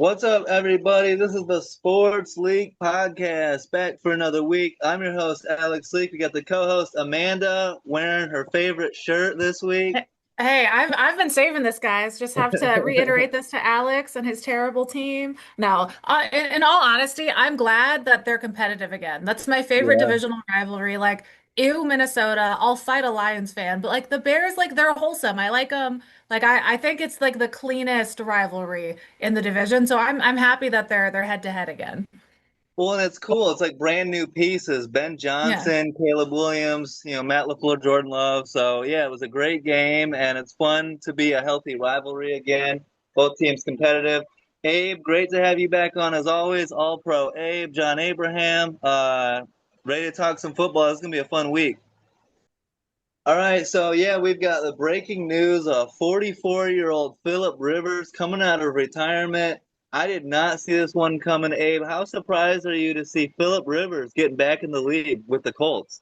What's up, everybody? This is the Sports League podcast, back for another week. I'm your host, Alex Leak. We got the co-host Amanda wearing her favorite shirt this week. Hey, I've been saving this, guys. Just have to reiterate this to Alex and his terrible team. No, in all honesty, I'm glad that they're competitive again. That's my favorite Yeah. divisional rivalry. Like, ew, Minnesota. I'll fight a Lions fan, but like the Bears, like they're wholesome. I like them. Like I think it's like the cleanest rivalry in the division. So I'm happy that they're head to head again. Well, and it's cool. It's like brand new pieces. Ben Yeah. Johnson, Caleb Williams, Matt LaFleur, Jordan Love. So, yeah, it was a great game, and it's fun to be a healthy rivalry again. Both teams competitive. Abe, great to have you back on as always. All pro Abe, John Abraham. Ready to talk some football. It's going to be a fun week. All right, so yeah, we've got the breaking news of 44-year-old Philip Rivers coming out of retirement. I did not see this one coming, Abe. How surprised are you to see Philip Rivers getting back in the league with the Colts?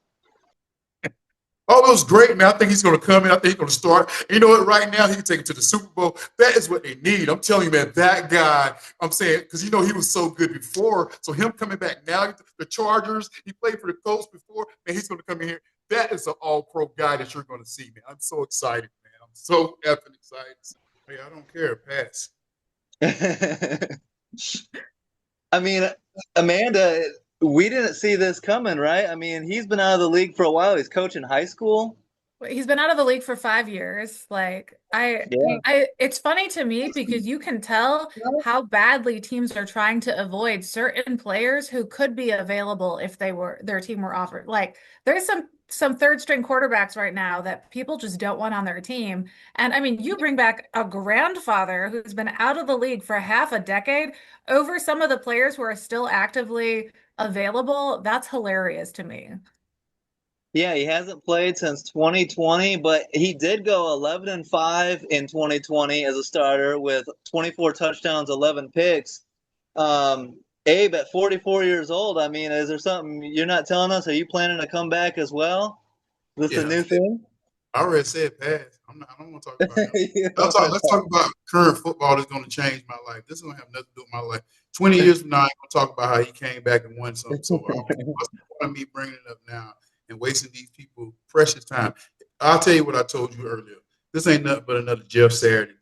Oh, it was great, man. I think he's going to come in. I think he's going to start. You know what? Right now, he can take him to the Super Bowl. That is what they need. I'm telling you, man, that guy, I'm saying, because he was so good before. So him coming back now, the Chargers, he played for the Colts before. Man, he's going to come in here. That is an all-pro guy that you're going to see, man. I'm so excited, man. I'm so effing excited. Hey, I don't care. Pass. I mean, Amanda, we didn't see this coming, right? I mean, he's been out of the league for a while. He's coaching high school. He's been out of the league for 5 years. Yeah. It's funny to me because you can tell how badly teams are trying to avoid certain players who could be available if their team were offered. Like there's some third string quarterbacks right now that people just don't want on their team. And I mean, you bring back a grandfather who's been out of the league for half a decade over some of the players who are still actively available. That's hilarious to me. Yeah, he hasn't played since 2020, but he did go 11-5 in 2020 as a starter with 24 touchdowns, 11 picks. Abe, at 44 years old, I mean, is there something you're not telling us? Are you planning to come back as well? Is this a Yeah, new thing? I already said pass. I don't want to talk about him. You Let's don't talk, wanna let's talk about current football that's going to change my life. This is going to have nothing to do with my life. 20 years from now, I'm going to talk about how he came back and won something. So what's the point of me bringing it up now and wasting these people precious time? I'll tell you what I told you earlier. This ain't nothing but another Jeff Saturday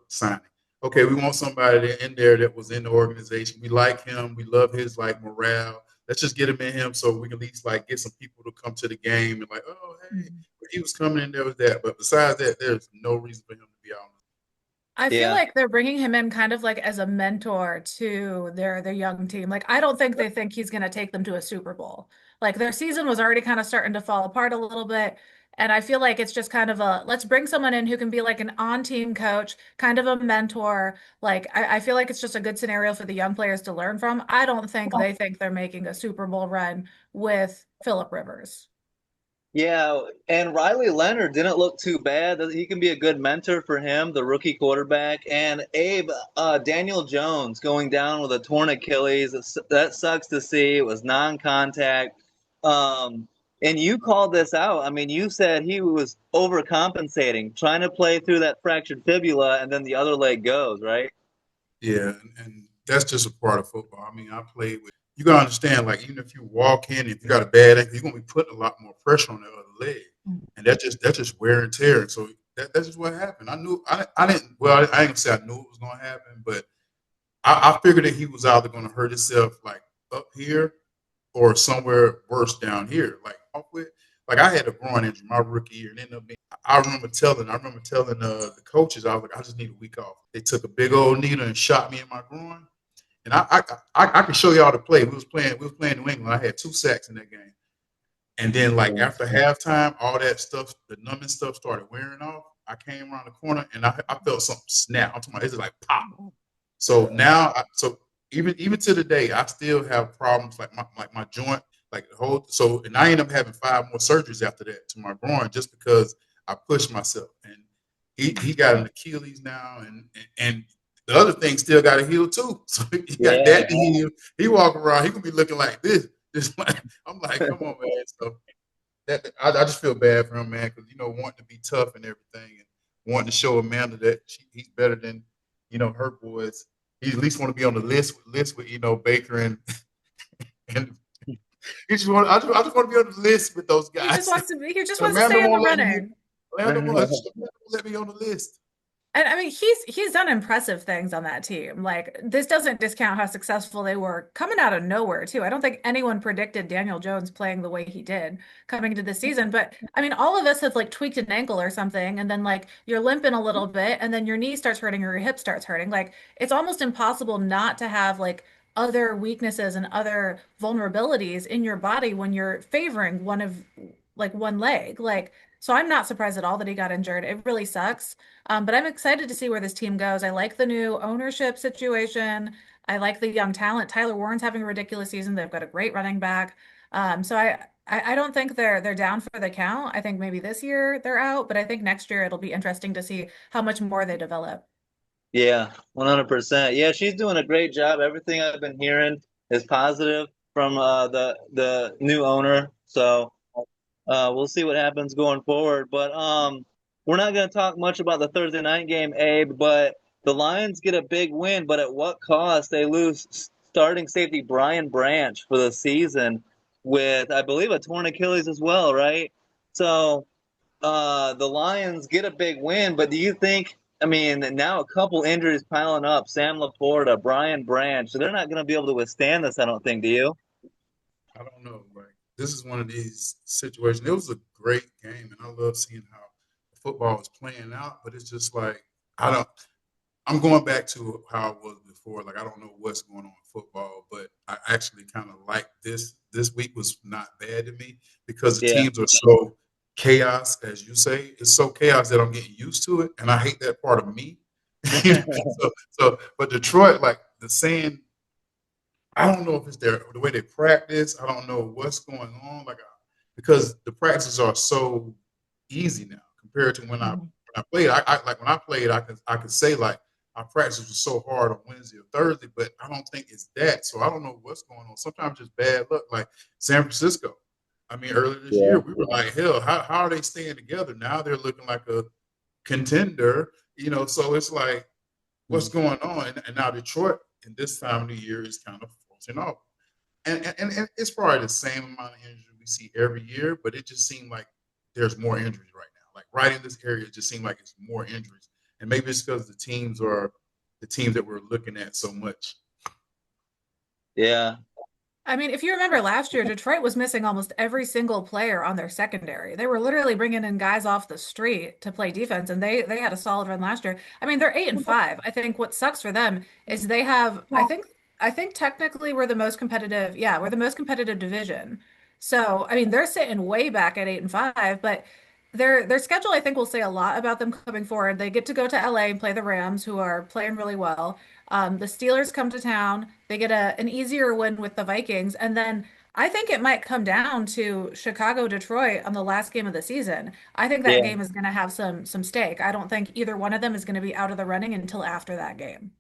signing. Okay, we want somebody in there that was in the organization. We like him. We love his like morale. Let's just get him in him so we can at least like get some people to come to the game and like, oh hey, he was coming in there with that. But besides that, there's no reason for him to be out. I feel Yeah. like they're bringing him in kind of like as a mentor to their young team. Like I don't think they think he's going to take them to a Super Bowl. Like their season was already kind of starting to fall apart a little bit, and I feel like it's just kind of a let's bring someone in who can be like an on-team coach, kind of a mentor. Like I feel like it's just a good scenario for the young players to learn from. I don't think they think they're making a Super Bowl run with Philip Rivers. Yeah, and Riley Leonard didn't look too bad. He can be a good mentor for him, the rookie quarterback. And Abe, Daniel Jones going down with a torn Achilles. That sucks to see. It was non-contact. And you called this out. I mean, you said he was overcompensating, trying to play through that fractured fibula, and then the other leg goes, right? Yeah, and that's just a part of football. I mean, I played with. You gotta understand, like even if you walk in, if you got a bad ankle, you're gonna be putting a lot more pressure on the other leg, and that's just wear and tear. And so that's just what happened. I knew I didn't. Well, I ain't gonna say I knew it was gonna happen, but I figured that he was either gonna hurt himself like up here or somewhere worse down here. Like off with, like I had a groin injury my rookie year, and ended up being. I remember telling the coaches, I was like, I just need a week off. They took a big old needle and shot me in my groin, and I can show y'all the play. We was playing New England. I had 2 sacks in that game, and then like after halftime, all that stuff, the numbing stuff started wearing off. I came around the corner and I felt something snap. I'm talking about it's like pop. So now, so even to the day, I still have problems like my joint, like the whole. So and I ended up having 5 more surgeries after that to my groin just because I pushed myself. And he got an Achilles now, and the other thing still got to heal too. So he got Yeah. that to heal. He walk around, he gonna be looking like this. Just like I'm like, come on, man. So I just feel bad for him, man, because wanting to be tough and everything, and wanting to show Amanda that he's better than her boys. He at least want to be on the list with Baker and he just want. I just want to be on the list with those He just guys. wants to be, he just wants to Amanda stay in the won't let me. running. Amanda won't let me on the list. And I mean, he's done impressive things on that team. Like, this doesn't discount how successful they were coming out of nowhere, too. I don't think anyone predicted Daniel Jones playing the way he did coming into the season. But I mean, all of us have like tweaked an ankle or something, and then like you're limping a little bit, and then your knee starts hurting or your hip starts hurting. Like, it's almost impossible not to have like other weaknesses and other vulnerabilities in your body when you're favoring one leg. Like, so I'm not surprised at all that he got injured. It really sucks. But I'm excited to see where this team goes. I like the new ownership situation. I like the young talent. Tyler Warren's having a ridiculous season. They've got a great running back. So I don't think they're down for the count. I think maybe this year they're out, but I think next year it'll be interesting to see how much more they develop. Yeah, 100%. Yeah, she's doing a great job. Everything I've been hearing is positive from the new owner. So we'll see what happens going forward. But we're not going to talk much about the Thursday night game, Abe. But the Lions get a big win, but at what cost? They lose starting safety Brian Branch for the season with, I believe, a torn Achilles as well, right? So the Lions get a big win, but do you think? I mean, now a couple injuries piling up. Sam Laporta, Brian Branch. So they're not going to be able to withstand this, I don't think. Do you? I don't know. Like this is one of these situations. It was a great game, and I love seeing how football is playing out. But it's just like I don't. I'm going back to how it was before. Like I don't know what's going on in football, but I actually kind of like this. This week was not bad to me because the Yeah. teams are so chaos, as you say. It's so chaos that I'm getting used to it, and I hate that part of me. But Detroit, like the saying, I don't know if it's the way they practice. I don't know what's going on. Like because the practices are so easy now compared to when I played. I like when I played, I could say like our practice was so hard on Wednesday or Thursday, but I don't think it's that. So I don't know what's going on. Sometimes just bad luck. Like San Francisco. I mean, earlier this year we were like, hell, how are they staying together? Now they're looking like a contender. So it's like, what's going on? And now Detroit in this time of the year is kind of forcing off. And it's probably the same amount of injuries we see every year, but it just seemed like there's more injuries right now. Like right in this area, it just seemed like it's more injuries. And maybe it's because the teams are the teams that we're looking at so much. Yeah. I mean, if you remember last year, Detroit was missing almost every single player on their secondary. They were literally bringing in guys off the street to play defense, and they had a solid run last year. I mean, they're 8-5. I think what sucks for them is they have. I think technically we're the most competitive. Yeah, we're the most competitive division. So I mean, they're sitting way back at 8-5, but their schedule I think will say a lot about them coming forward. They get to go to LA and play the Rams, who are playing really well. The Steelers come to town. They get an easier win with the Vikings. And then I think it might come down to Chicago, Detroit on the last game of the season. I think that Yeah. game is going to have some stake. I don't think either one of them is going to be out of the running until after that game.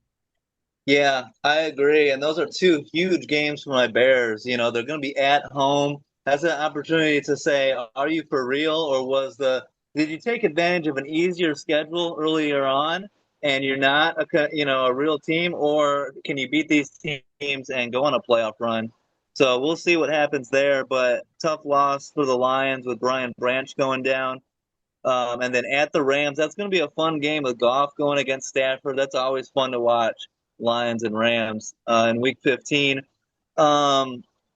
Yeah, I agree. And those are two huge games for my Bears. They're going to be at home. That's an opportunity to say, are you for real? Or did you take advantage of an easier schedule earlier on and you're not a real team? Or can you beat these teams and go on a playoff run? So we'll see what happens there. But tough loss for the Lions with Brian Branch going down. And then at the Rams, that's going to be a fun game with Goff going against Stafford. That's always fun to watch, Lions and Rams in Week 15.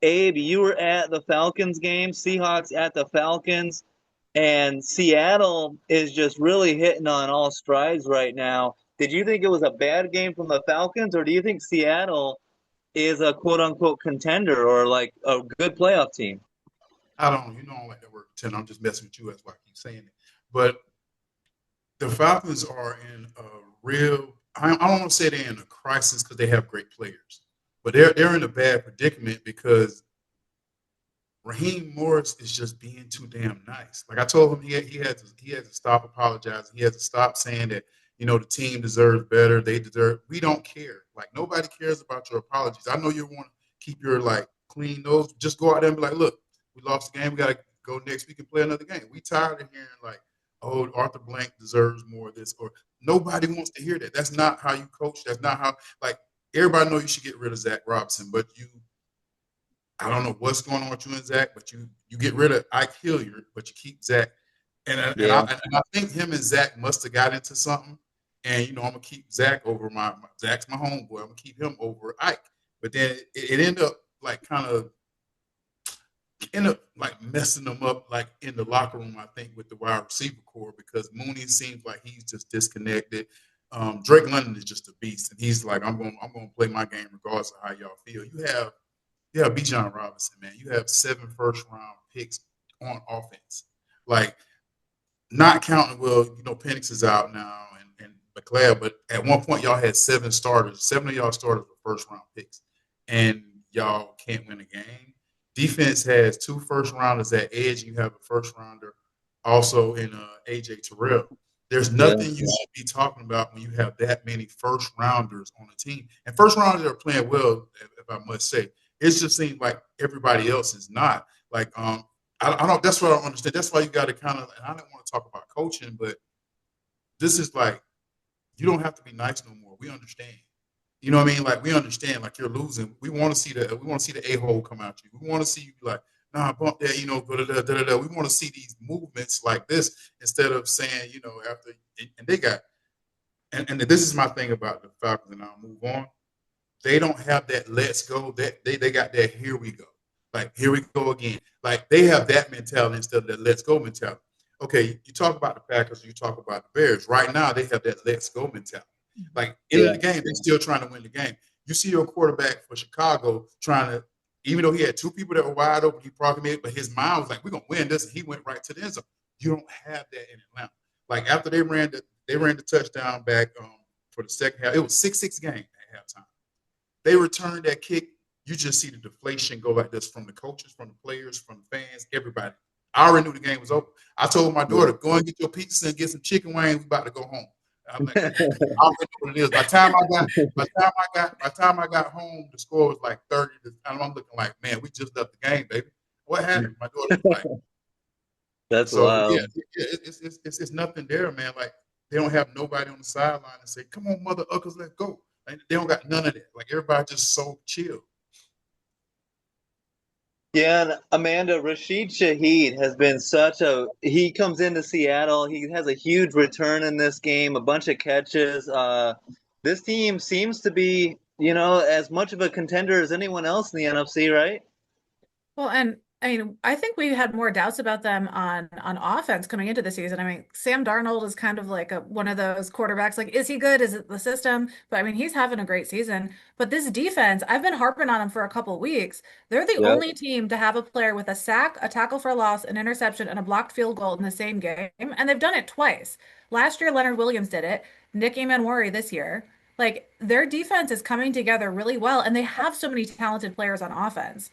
Abe, you were at the Falcons game, Seahawks at the Falcons, and Seattle is just really hitting on all strides right now. Did you think it was a bad game from the Falcons, or do you think Seattle is a quote-unquote contender or like a good playoff team? I don't like that word pretend. I'm just messing with you. That's why I keep saying it. But the Falcons are in a real. I don't want to say they're in a crisis because they have great players, but they're in a bad predicament because Raheem Morris is just being too damn nice. Like I told him, he had to stop apologizing. He has to stop saying that the team deserves better. They deserve. We don't care. Like nobody cares about your apologies. I know you want to keep your like clean nose. Just go out there and be like, look, we lost the game. We got to go next week and play another game. We tired of hearing like, oh, Arthur Blank deserves more of this, or nobody wants to hear that. That's not how you coach. That's not how like everybody know you should get rid of Zach Robinson, but I don't know what's going on with you and Zach, but you get rid of Ike Hilliard, but you keep Zach. And I think him and Zach must have got into something. And, I'm going to keep Zach over Zach's my homeboy. I'm going to keep him over Ike. But then it ended up like messing them up like in the locker room, I think, with the wide receiver core, because Mooney seems like he's just disconnected. Drake London is just a beast, and he's like, I'm going to play my game regardless of how y'all feel. You have Bijan Robinson, man. You have 7 first-round picks on offense. Like, not counting, Penix is out now and McLeod, but at one point y'all had 7 starters. 7 of y'all starters were first-round picks, and y'all can't win a game. Defense has 2 first-rounders at edge. You have a first-rounder also in A.J. Terrell. There's nothing you should be talking about when you have that many first-rounders on the team. And first-rounders are playing well, if I must say. It just seems like everybody else is not. Like, I don't. That's what I don't understand. That's why you got to kind of. And I don't want to talk about coaching, but this is like, you don't have to be nice no more. We understand. You know what I mean? Like, we understand. Like, you're losing. We want to see the a-hole come out you. We want to see you be like, nah, bump that. Da-da-da-da-da. We want to see these movements like this instead of saying, after. And they got. And this is my thing about the Falcons, and I'll move on. They don't have that let's go. That they got that here we go. Like, here we go again. Like, they have that mentality instead of that let's go mentality. Okay, you talk about the Packers, you talk about the Bears. Right now, they have that let's go mentality. Like, in the game, they're still trying to win the game. You see your quarterback for Chicago trying to, even though he had 2 people that were wide open, he probably made, but his mind was like, we're going to win this, and he went right to the end zone. You don't have that in Atlanta. Like, after they ran the touchdown back for the second half, it was 6-6 game at halftime. They returned that kick. You just see the deflation go like this from the coaches, from the players, from the fans, everybody. I already knew the game was over. I told my daughter, go and get your pizza and get some chicken wings. We about to go home. I'm like, I already know what it is. By the time I got home, the score was like 30. I'm looking like, man, we just left the game, baby. What happened? My daughter was like, that's wild. Yeah, it's nothing there, man. Like, they don't have nobody on the sideline and say, come on, mother uckers, let's go. Like, they don't got none of that. Like, everybody just so chill. Yeah, and Amanda, Rashid Shaheed has been he comes into Seattle. He has a huge return in this game, a bunch of catches. This team seems to be, as much of a contender as anyone else in the NFC, right? Well, and I mean, I think we had more doubts about them on offense coming into the season. I mean, Sam Darnold is kind of like one of those quarterbacks. Like, is he good? Is it the system? But I mean, he's having a great season. But this defense, I've been harping on them for a couple of weeks. They're the only team to have a player with a sack, a tackle for a loss, an interception, and a blocked field goal in the same game, and they've done it twice. Last year, Leonard Williams did it. Nick Emmanwori this year. Like, their defense is coming together really well, and they have so many talented players on offense.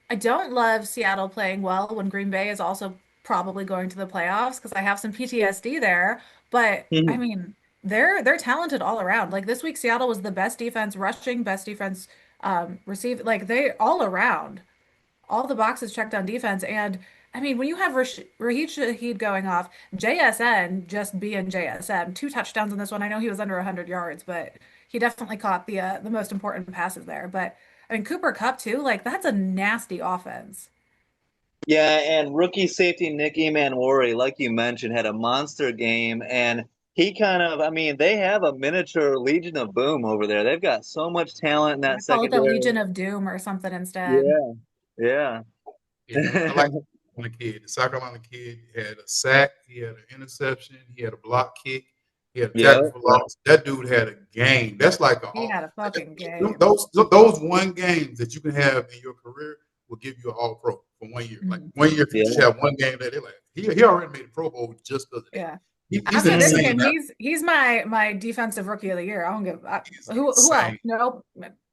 I don't love Seattle playing well when Green Bay is also probably going to the playoffs because I have some PTSD there. But I mean, they're talented all around. Like, this week, Seattle was the best defense rushing, best defense receive. Like, they all around, all the boxes checked on defense. And I mean, when you have Raheem Shaheed going off, JSN just being JSN, 2 touchdowns in this one. I know he was under 100 yards, but he definitely caught the most important passes there. But I mean, Cooper Kupp too, like, that's a nasty offense. Yeah, and rookie safety Nick Emmanwori, like you mentioned, had a monster game, and he they have a miniature Legion of Boom over there. They've got so much talent in that Call it the secondary. Legion of Doom or something instead. Yeah. I like the kid. The South Carolina kid had a sack, he had an interception, he had a block kick, he had a tackle for loss. That dude had a game. That's like He had a fucking game. Those one games that you can have in your career will give you an all pro for 1 year. Like, 1 year, if you just have one game that they're like, he already made a Pro Bowl just because of that. Yeah. He's After this game, he's my defensive rookie of the year. I don't give who else? Nope.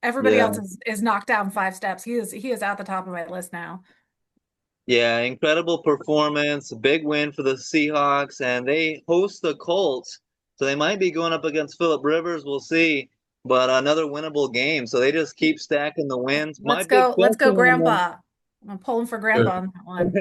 Everybody else is knocked down 5 steps. He is at the top of my list now. Yeah, incredible performance, big win for the Seahawks, and they host the Colts. So they might be going up against Phillip Rivers. We'll see. But another winnable game. So they just keep stacking the wins. Let's go, Grandpa. I'm pulling for Grandpa on that one.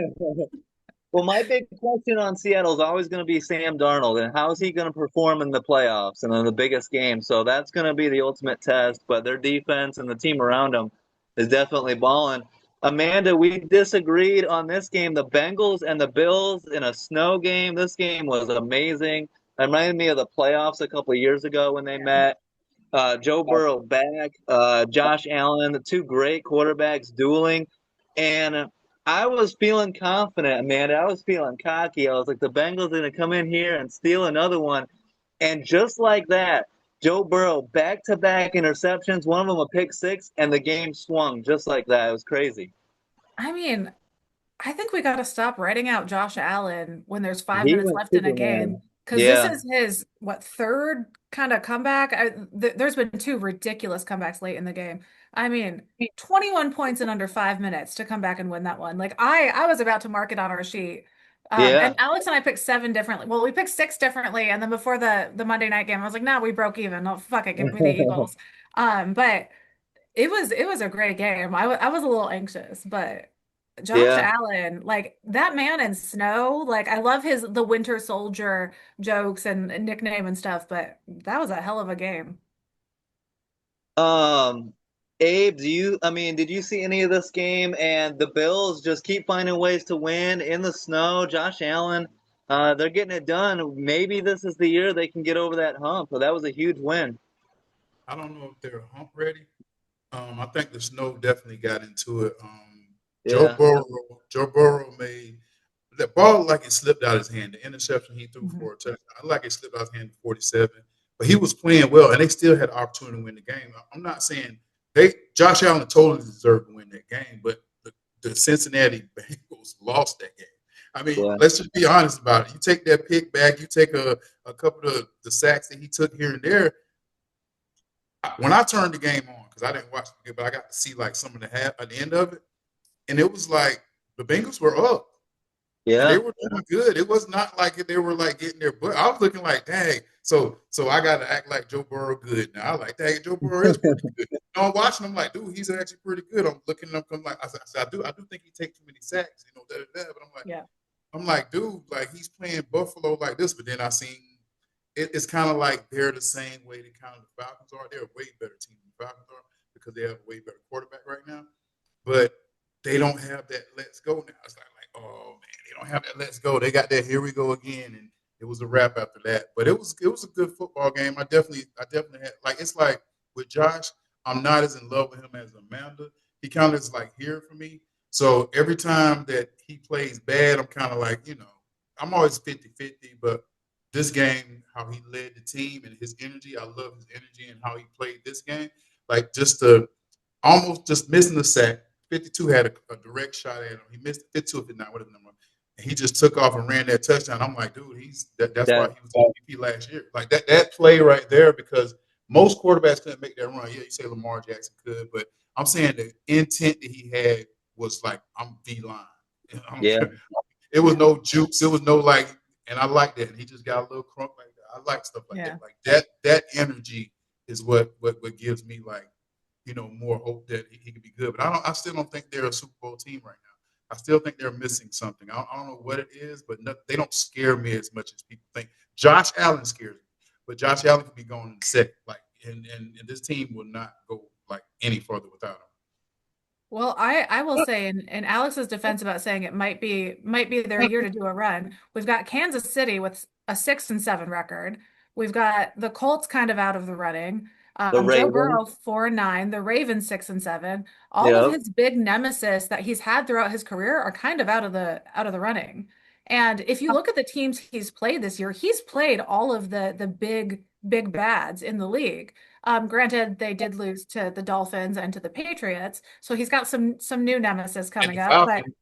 Well, my big question on Seattle is always going to be Sam Darnold and how is he going to perform in the playoffs and in the biggest game. So that's going to be the ultimate test. But their defense and the team around them is definitely balling. Amanda, we disagreed on this game. The Bengals and the Bills in a snow game. This game was amazing. It reminded me of the playoffs a couple of years ago when they met. Joe Burrow back, Josh Allen, the two great quarterbacks dueling. And I was feeling confident, Amanda. I was feeling cocky. I was like, the Bengals are going to come in here and steal another one. And just like that, Joe Burrow back to back interceptions, one of them a pick six, and the game swung just like that. It was crazy. I mean, I think we got to stop writing out Josh Allen when there's five He minutes went left in a game Superman. because this Yeah. is his what third kind of comeback. There's been two ridiculous comebacks late in the game. I mean, 21 points in under 5 minutes to come back and win that one. Like I was about to mark it on our sheet. And Yeah. Alex and I picked seven differently. Well, we picked six differently, and then before the Monday night game, I was like, "Nah, we broke even. Oh, fuck it, give me the Eagles." But it was a great game. I was a little anxious, but Josh Yeah. Allen, like that man in snow, like I love the Winter Soldier jokes and nickname and stuff, but that was a hell of a game. Um, Abe, I mean, did you see any of this game? And the Bills just keep finding ways to win in the snow. Josh Allen, they're getting it done. Maybe this is the year they can get over that hump. But that was a huge win. I don't know if they're hump ready. I think the snow definitely got into it. Joe Yeah. Burrow, Joe Burrow made that ball like it slipped out of his hand. The interception he threw Mhm. for a touchdown, like it slipped out of his hand 47. But he was playing well, and they still had the opportunity to win the game. I'm not saying Josh Allen totally deserved to win that game, but the Cincinnati Bengals lost that game. I mean, Yeah. let's just be honest about it. You take that pick back, you take a couple of the sacks that he took here and there. When I turned the game on, because I didn't watch the game, but I got to see like some of the half at the end of it, and it was like the Bengals were up and they Yeah. were doing good. It was not like they were like getting their butt. I was looking like, dang. So I got to act like Joe Burrow good now. I like, dang, Joe Burrow is pretty good. And I'm watching him like, dude, he's actually pretty good. I'm looking at him, I'm like, I do think he takes too many sacks, but Yeah. I'm like, dude, like he's playing Buffalo like this. But then I seen it's kind of like they're the same way that kind of the Falcons are. They're a way better team than the Falcons are because they have a way better quarterback right now. But they don't have that let's go now. It's like, oh man, they don't have that let's go. They got that here we go again, and it was a wrap after that. But it was a good football game. I definitely had like it's like with Josh, I'm not as in love with him as Amanda. He kind of is like here for me. So every time that he plays bad, I'm kind of like, I'm always 50-50, but this game, how he led the team and his energy, I love his energy and how he played this game. Like just to almost just missing the sack. 52 had a direct shot at him. He missed 52 or 59, whatever number. And he just took off and ran that touchdown. I'm like, dude, that's why That. he was MVP last year. Like that play right there, because most quarterbacks couldn't make that run. Yeah, you say Lamar Jackson could, but I'm saying the intent that he had was like, I'm V line. Yeah. It was Yeah. no jukes. It was no like, and I like that. He just got a little crunk like that. I like stuff like that. Yeah. Like that energy is what gives me like, more hope that he could be good. But I still don't think they're a Super Bowl team right now. I still think they're missing something. I don't know what it is, but they don't scare me as much as people think. Josh Allen scares me, but Josh Allen could be going in second. Like, and this team will not go like any further without him. Well, I will say in Alex's defense about saying it might be their year to do a run. We've got Kansas City with a 6-7 record. We've got the Colts kind of out of the running. The Joe Ravens. Burrow 4-9, the Ravens 6-7. All of Yep. his big nemesis that he's had throughout his career are kind of out of the running. And if you look at the teams he's played this year, he's played all of the big bads in the league. Granted, they did lose to the Dolphins and to the Patriots, so he's got some new nemesis And coming the up. But Falcons.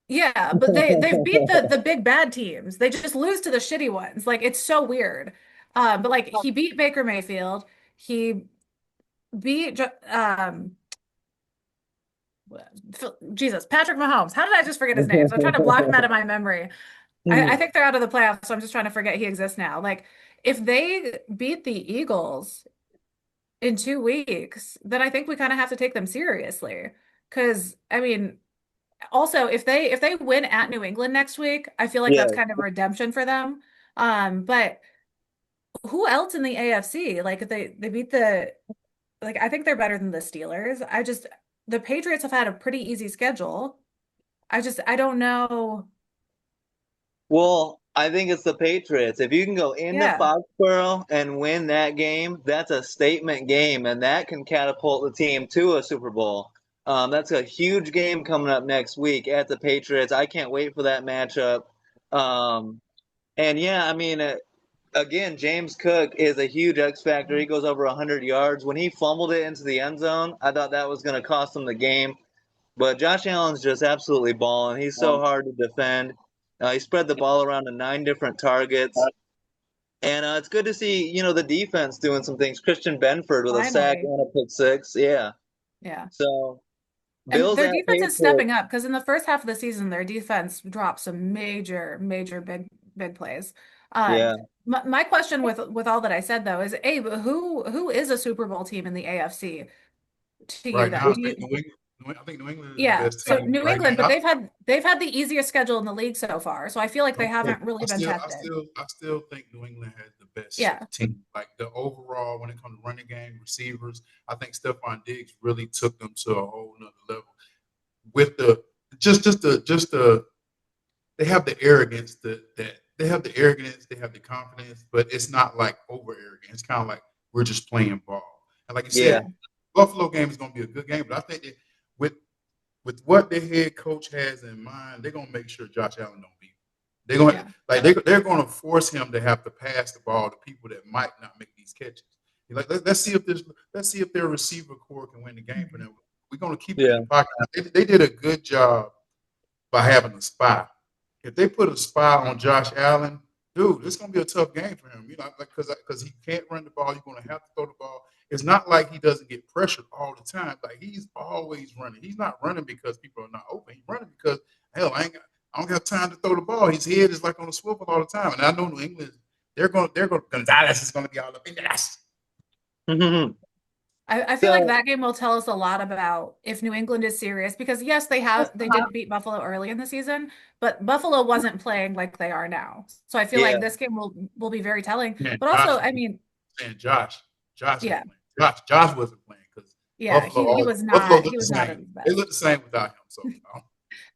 yeah, but they've beat the big bad teams. They just lose to the shitty ones. Like it's so weird. But like he beat Baker Mayfield. He beat Jesus, Patrick Mahomes. How did I just forget his name? So I'm trying to block him out of my memory. I think they're out of the playoffs, so I'm just trying to forget he exists now. Like if they beat the Eagles in 2 weeks, then I think we kind of have to take them seriously. Because, I mean, Also, if they win at New England next week, I feel like Yeah. that's kind of redemption for them. But who else in the AFC? Like if they beat the like I think they're better than the Steelers. The Patriots have had a pretty easy schedule. I don't know. Well, I think it's the Patriots. If you can go into Yeah. Foxborough and win that game, that's a statement game, and that can catapult the team to a Super Bowl. That's a huge game coming up next week at the Patriots. I can't wait for that matchup. Um, and yeah, I mean, again, James Cook is a huge X factor. He goes over 100 yards. When he fumbled it into the end zone, I thought that was going to cost him the game. But Josh Allen's just absolutely balling. He's so hard to defend. He spread the ball around to 9 different targets. And it's good to see, the defense doing some things. Christian Benford with a sack Finally. and a pick six. Yeah. Yeah. So And Bills their at defense is Patriots. stepping up because in the first half of the season, their defense dropped some major, major big plays. Yeah. My question with all that I said though is, Abe, who is a Super Bowl team in the AFC to you Right then? now, Do you, I think New England is the yeah, best so team New right England, but now. they've had the easiest schedule in the league so far. So I feel like they Okay. haven't really I been still, I tested. still, I still think New England has the best Yeah. team. Like the overall, when it comes to running game, receivers, I think Stephon Diggs really took them to a whole nother level. With the they have the arrogance that they have the arrogance, they have the confidence, but it's not like over arrogant. It's kind of like we're just playing ball. And like you Yeah. said, Buffalo game is going to be a good game, but I think that with what their head coach has in mind, they're gonna make sure Josh Allen don't beat him. They're gonna they're gonna force him to have to pass the ball to people that might not make these catches. Like let's see if their receiver core can win the game for them. We're gonna keep it in the pocket. They did a good job by having a spy. If they put a spy on Josh Allen, dude, it's gonna be a tough game for him. Because he can't run the ball, you're gonna have to throw the ball. It's not like he doesn't get pressured all the time. Like he's always running. He's not running because people are not open. He's running because hell, I don't have time to throw the ball. His head is like on a swivel all the time. And I know New England, Gonzalez is gonna be all up in that. I feel like that game will tell us a lot about if New England is serious because yes, they did beat Buffalo early in the season, but Buffalo wasn't playing like they are now. So I feel Yeah. like this game will be very telling. Man, But also, I mean, Josh yeah, Josh wasn't playing because yeah, he was not looked the at same. his They best. looked the same without him. So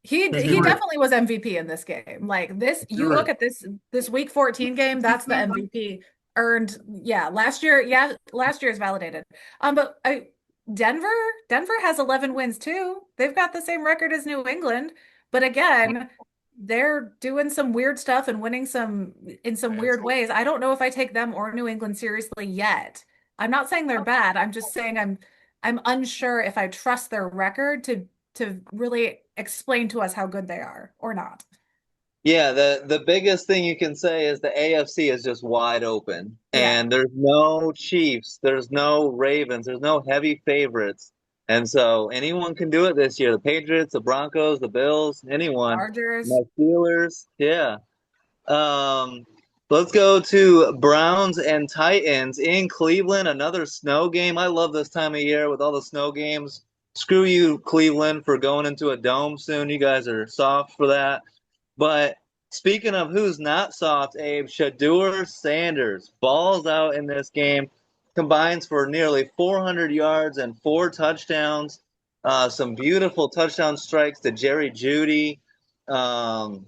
He definitely was MVP in this game. Like this, you look at this week 14 game, that's the MVP earned. Yeah, last year is validated. But Denver, Denver has 11 wins too. They've got the same record as New England, but again, they're doing some weird stuff and winning in some weird ways. I don't know if I take them or New England seriously yet. I'm not saying they're bad. I'm just saying I'm unsure if I trust their record to really explain to us how good they are or not. Yeah, the biggest thing you can say is the AFC is just wide open. Yeah. And there's no Chiefs, there's no Ravens, there's no heavy favorites. And so anyone can do it this year. The Patriots, the Broncos, the Bills, anyone. Chargers. My Steelers, yeah. Let's go to Browns and Titans in Cleveland, another snow game. I love this time of year with all the snow games. Screw you, Cleveland, for going into a dome soon. You guys are soft for that. But speaking of who's not soft, Abe, Shedeur Sanders balls out in this game, combines for nearly 400 yards and 4 touchdowns. Some beautiful touchdown strikes to Jerry Jeudy, and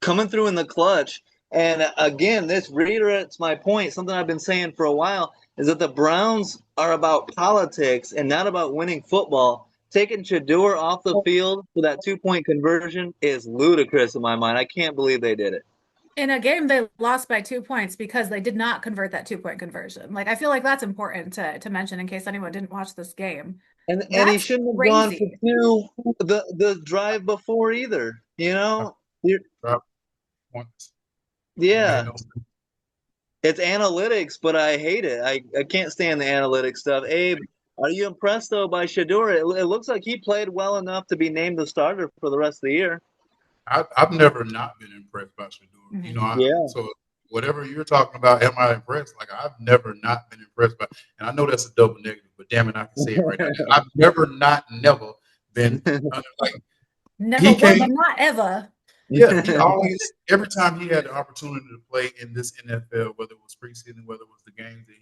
coming through in the clutch. And again, this reiterates my point. Something I've been saying for a while is that the Browns are about politics and not about winning football. Taking Shedeur off the field for that 2-point conversion is ludicrous in my mind. I can't believe they did it. In a game they lost by 2 points because they did not convert that 2-point conversion. Like I feel like that's important to mention in case anyone didn't watch this game. And he That's shouldn't have gone for crazy. 2 the drive before either. points. Yeah. It's analytics, but I hate it. I can't stand the analytics stuff. Abe, are you impressed though by Shedeur? It looks like he played well enough to be named the starter for the rest of the year. I've never not been impressed by Shedeur. Mhm. Yeah. So whatever you're talking about, am I impressed? Like I've never not been impressed by, and I know that's a double negative, but damn it, I can say it right now. I've never been like Never he once, came. not ever. Yeah, he always every time he had the opportunity to play in this NFL, whether it was preseason, whether it was the games that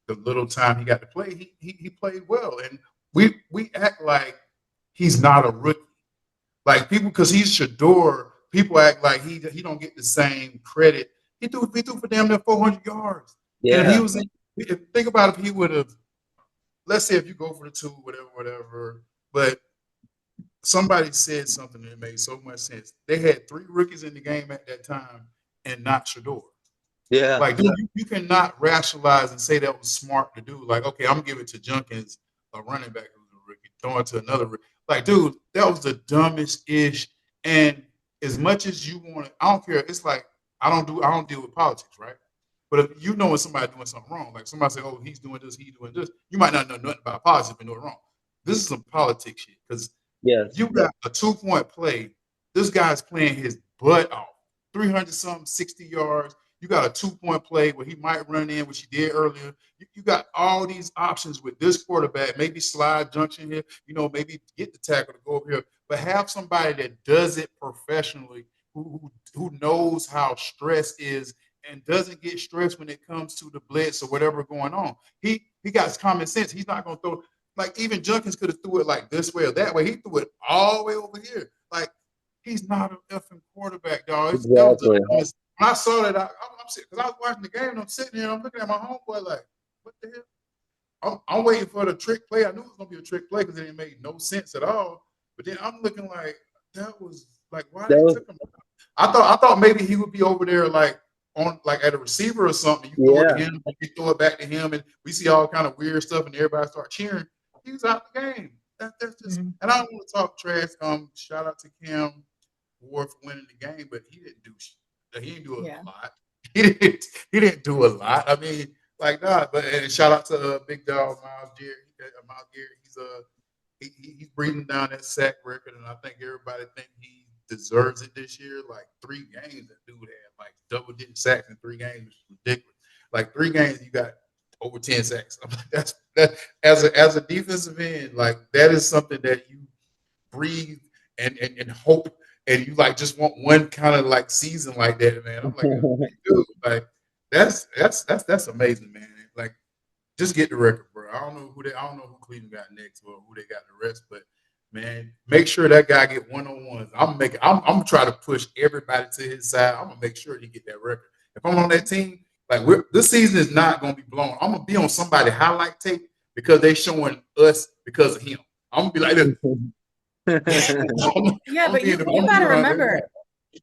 the little time he got to play, he played well, and we act like he's not a rookie. Like people, because he's Shador, people act like he don't get the same credit. He threw for damn near 400 yards. And if he Yeah. was, think about if he would have, let's say if you go for the two, whatever. But somebody said something that made so much sense. They had 3 rookies in the game at that time, and not Shador. Yeah. Like, dude, you cannot rationalize and say that was smart to do. Like, okay, I'm gonna give it to Jenkins, a running back who's a rookie, throw it to another rookie. Like, dude, that was the dumbest ish. And as much as you want to, I don't care. It's like I don't deal with politics, right? But if you know when somebody doing something wrong, like somebody say, "Oh, he's doing this," you might not know nothing about politics but know it wrong. This is some politics shit because Yes. you got a 2-point play. This guy's playing his butt off, 300 something, 60 yards. You got a 2-point play where he might run in, which he did earlier. You got all these options with this quarterback. Maybe slide junction here, maybe get the tackle to go over here, but have somebody that does it professionally, who knows how stress is and doesn't get stressed when it comes to the blitz or whatever going on. He got common sense. He's not going to throw. Like even Jenkins could have threw it like this way or that way. He threw it all the way over here. Like he's not an effing quarterback, dog. Exactly. When I saw that, I'm sitting because I was watching the game and I'm sitting here and I'm looking at my homeboy like, what the hell? I'm waiting for the trick play. I knew it was gonna be a trick play because it didn't make no sense at all. But then I'm looking like that was like why they took him. I thought maybe he would be over there like on like at a receiver or something. You throw it to him, you throw it back to him, and we see all kind of weird stuff, and everybody start cheering. He was out the game. That's just, and I don't want to talk trash. Shout out to Cam Ward for winning the game, but he didn't do shit. He didn't do a lot. He didn't do a lot. I mean, like nah. But and shout out to big dog Miles Garrett. He's breathing down that sack record, and I think everybody think he deserves it this year. Like 3 games, that dude had like double-digit sacks in 3 games, which is ridiculous. Like 3 games, you got over 10 sacks. I'm like, that as a defensive end, like that is something that you breathe and hope, and you like just want one kind of like season like that, man. I'm like, dude, like that's amazing, man. Like, just get the record, bro. I don't know who Cleveland got next or who they got the rest, but man, make sure that guy get one-on-ones. I'm gonna try to push everybody to his side. I'm gonna make sure he get that record. If I'm on that team, like this season is not gonna be blown. I'm gonna be on somebody highlight tape because they showing us because of him. I'm gonna be like this. Yeah, but you got to remember,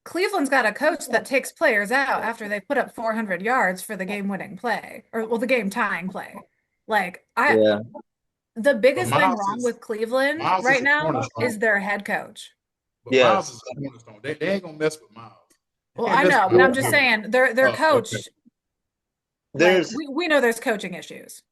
Cleveland's got a coach that takes players out after they put up 400 yards for the game-winning play, or well, the game-tying play. Like the biggest thing wrong with Cleveland right now is their head coach. But Miles is a cornerstone. They ain't gonna mess with Miles. Well, I know, but I'm just saying their coach. Okay. We know there's coaching issues.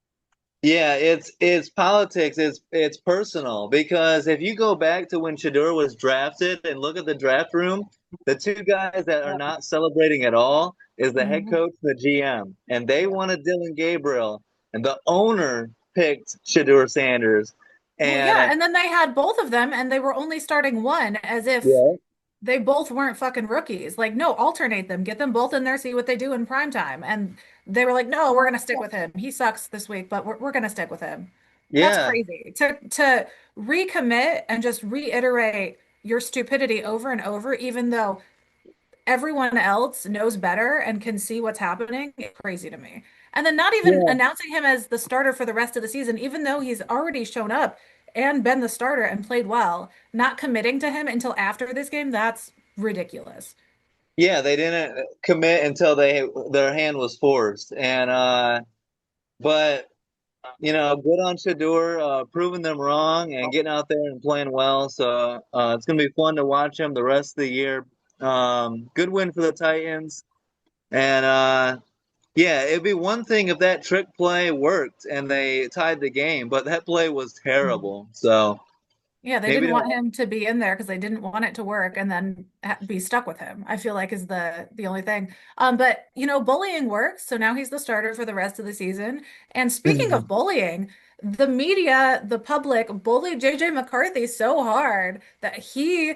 Yeah, it's politics. It's personal because if you go back to when Shador was drafted and look at the draft room, the 2 guys that are not celebrating at all is the head coach and the GM, and they wanted Dillon Gabriel, and the owner picked Shador Sanders. And then they had both of them, and they were only starting one as if they both weren't fucking rookies. Like, no, alternate them, get them both in there, see what they do in prime time. And they were like, no, we're gonna stick with him. He sucks this week, but we're gonna stick with him. That's crazy. To recommit and just reiterate your stupidity over and over, even though everyone else knows better and can see what's happening, it's crazy to me. And then not even announcing him as the starter for the rest of the season, even though he's already shown up and been the starter and played well, not committing to him until after this game, that's ridiculous. Yeah, they didn't commit until their hand was forced. And but good on Shador, proving them wrong and getting out there and playing well. So it's gonna be fun to watch him the rest of the year. Good win for the Titans. And it'd be one thing if that trick play worked and they tied the game, but that play was terrible. So Yeah, they Maybe didn't want don't. him to be in there because they didn't want it to work and then be stuck with him. I feel like is the only thing. But bullying works, so now he's the starter for the rest of the season. And speaking of bullying, the media, the public bullied JJ McCarthy so hard that he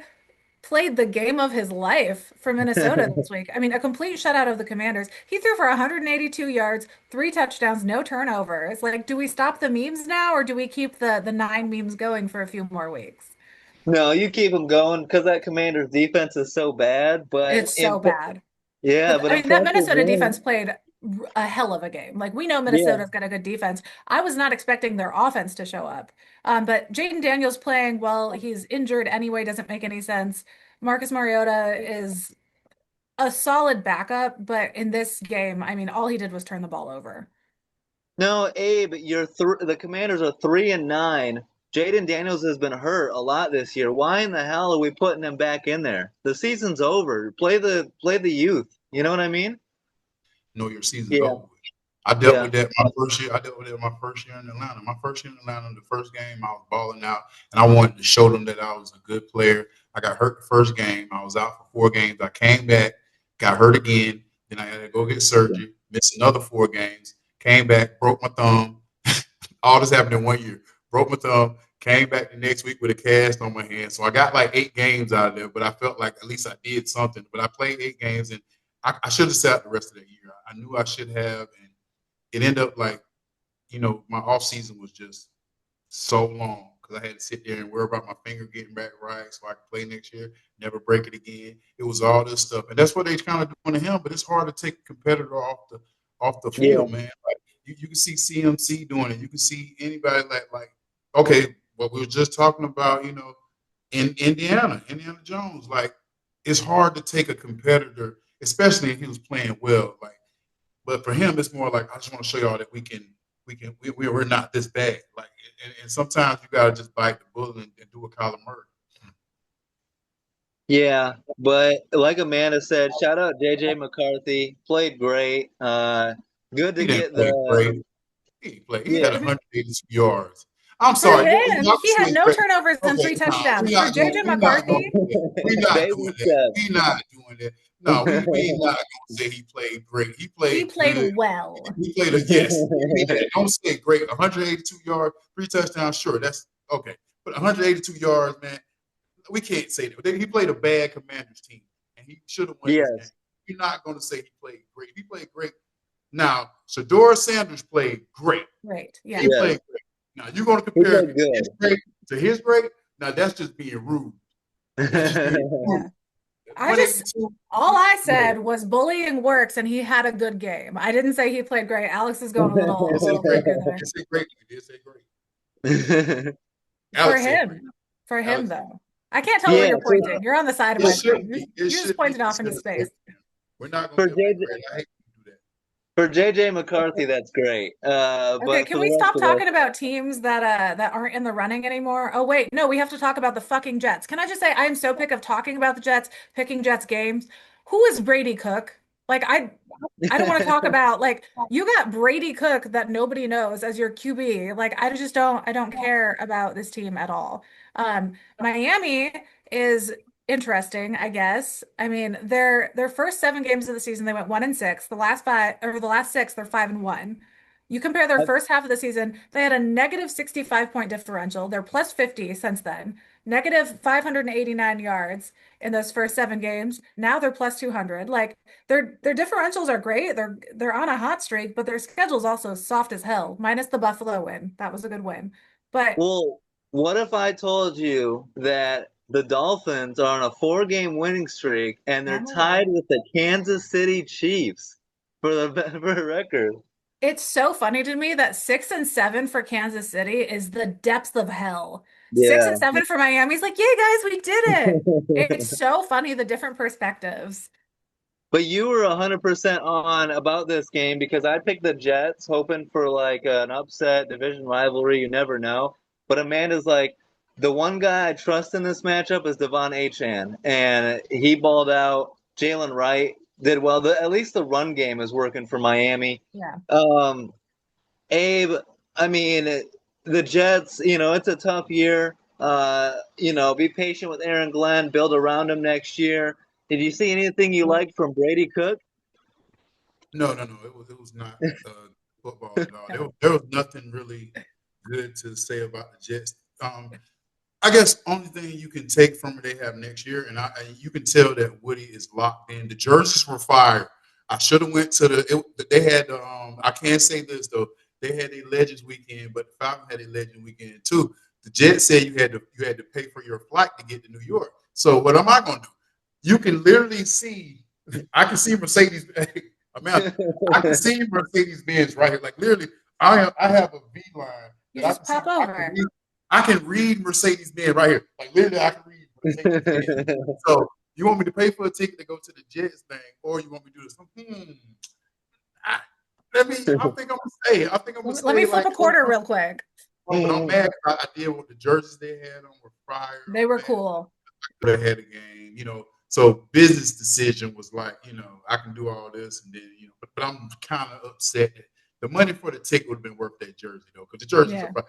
played the game of his life for Minnesota this week. I mean, a complete shutout of the Commanders. He threw for 182 yards, 3 touchdowns, no turnovers. Like, do we stop the memes now, or do we keep the 9 memes going for a few more weeks? No, you keep them going because that Commanders defense is so bad. But It's so bad. yeah, But but I mean, that impressive Minnesota defense win. played a hell of a game. Like we know Yeah. Minnesota's got a good defense. I was not expecting their offense to show up. But Jaden Daniels playing well, he's injured anyway, doesn't make any sense. Marcus Mariota is a solid backup, but in this game, I mean, all he did was turn the ball over. No, Abe, the Commanders are 3-9. Jaden Daniels has been hurt a lot this year. Why in the hell are we putting him back in there? The season's over. Play the youth. You know what I mean? Know your season's Yeah. over with. I dealt Yeah. with that my first year. I dealt with that my first year in Atlanta. My first year in Atlanta, the first game, I was balling out, and I wanted to show them that I was a good player. I got hurt the first game. I was out for 4 games. I came back, got hurt again. Then I had to go get surgery, missed another 4 games. Came back, broke my thumb. All this happened in 1 year. Broke my thumb. Came back the next week with a cast on my hand. So I got like 8 games out of there, but I felt like at least I did something. But I played 8 games, and I should have sat the rest of that year. I knew I should have, and it ended up like, my off season was just so long because I had to sit there and worry about my finger getting back right so I could play next year, never break it again. It was all this stuff, and that's what they kind of doing to him. But it's hard to take a competitor off the Yeah. field, man. Like you can see CMC doing it. You can see anybody like okay, what we were just talking about, in Indiana Jones. Like it's hard to take a competitor, especially if he was playing well. Like, but for him, it's more like I just want to show y'all that we're not this bad. Like, and sometimes you gotta just bite the bullet and do a Kyler Murray. Yeah, but like Amanda said, shout out JJ McCarthy. Played great. Good to He didn't get play the great. He played. He had yeah. 182 yards. I'm For sorry. him, Y'all he had say no great. turnovers and Okay, three no, touchdowns. For JJ we not gonna McCarthy, do that. We not Baby doing that. steps. We not doing that. No, we not gonna say he played great. He he played played good. well. He played a yes. Don't say great. 182 yards, 3 touchdowns. Sure, that's okay. But 182 yards, man, we can't say that. He played a bad Commanders team, and he should have won this game. Yes. You're not going to say he played great. He played great. Now, Shedeur Sanders played great. Great. He Yeah. Yes. played great. Now, you're going to He compare played good. his great to his great? Now, that's just being rude. That's just being rude. All I said was bullying works and he had a good game. I didn't say he played great. Alex is going a little bigger there. Did say great. Did say great. For Alex said great. him. For him, Alex, though. I can't tell where Yeah, you're pointing. You're on the side of it my should screen. be. It You're just should be pointing off into considered space. great. We're not for going to give him JJ credit. I hate to do that. for JJ McCarthy, that's great. Okay, But can for we the rest stop of us, talking about teams that aren't in the running anymore? Oh wait, no, we have to talk about the fucking Jets. Can I just say I am so sick of talking about the Jets, picking Jets games. Who is Brady Cook? Like I don't want to talk about like you got Brady Cook that nobody knows as your QB. Like I don't care about this team at all. Miami is interesting, I guess. I mean, their first 7 games of the season, they went 1-6. The last 5 or the last 6, they're 5-1. You compare their I, first half of the season, they had a negative 65 point differential. They're plus 50 since then. Negative 589 yards in those first 7 games. Now they're plus 200. Like their differentials are great. They're on a hot streak, but their schedule's also soft as hell, minus the Buffalo win. That was a good win. But well, what if I told you that the Dolphins are on a 4-game winning streak and they're I'm aware. tied with the Kansas City Chiefs for the for a record? It's so funny to me that 6-7 for Kansas City is the depths of hell. Six Yeah. and seven for Miami's like, yay, guys, we did it. It's so funny the different perspectives. But you were 100% on about this game because I picked the Jets, hoping for like an upset division rivalry. You never know. But Amanda's like, the one guy I trust in this matchup is Devon Achane, and he balled out. Jalen Wright did well. At least the run game is working for Miami. Yeah. Abe, I mean, the Jets. It's a tough year. Be patient with Aaron Glenn, build around him next year. Did you see anything you liked from Brady Cook? No, no, no. It was not football at all. There was nothing really good to say about the Jets. I guess only thing you can take from it they have next year, and you can tell that Woody is locked in. The jerseys were fire. I should have went to they had I can't say this though. They had a Legends weekend, but the Falcons had a Legend weekend too. The Jets said you had to pay for your flight to get to New York. So what am I going to do? You can literally see. I can see Mercedes. I mean, I can see Mercedes Benz right here. Like literally, I have a V line You that I just can see. pop over. I can read Mercedes Benz right here. Like literally, I can read Mercedes Benz. So you want me to pay for a ticket to go to the Jets thing, or you want me to do this? I, I think I'm gonna stay. I think I'm gonna stay. Let me flip like, a quarter real quick. But I'm mad. I did with the jerseys they had on were fire. They were cool. Could have had a game, So business decision was like, I can do all this, and then, but I'm kind of upset that the money for the ticket would have been worth that jersey though, because the jerseys are. But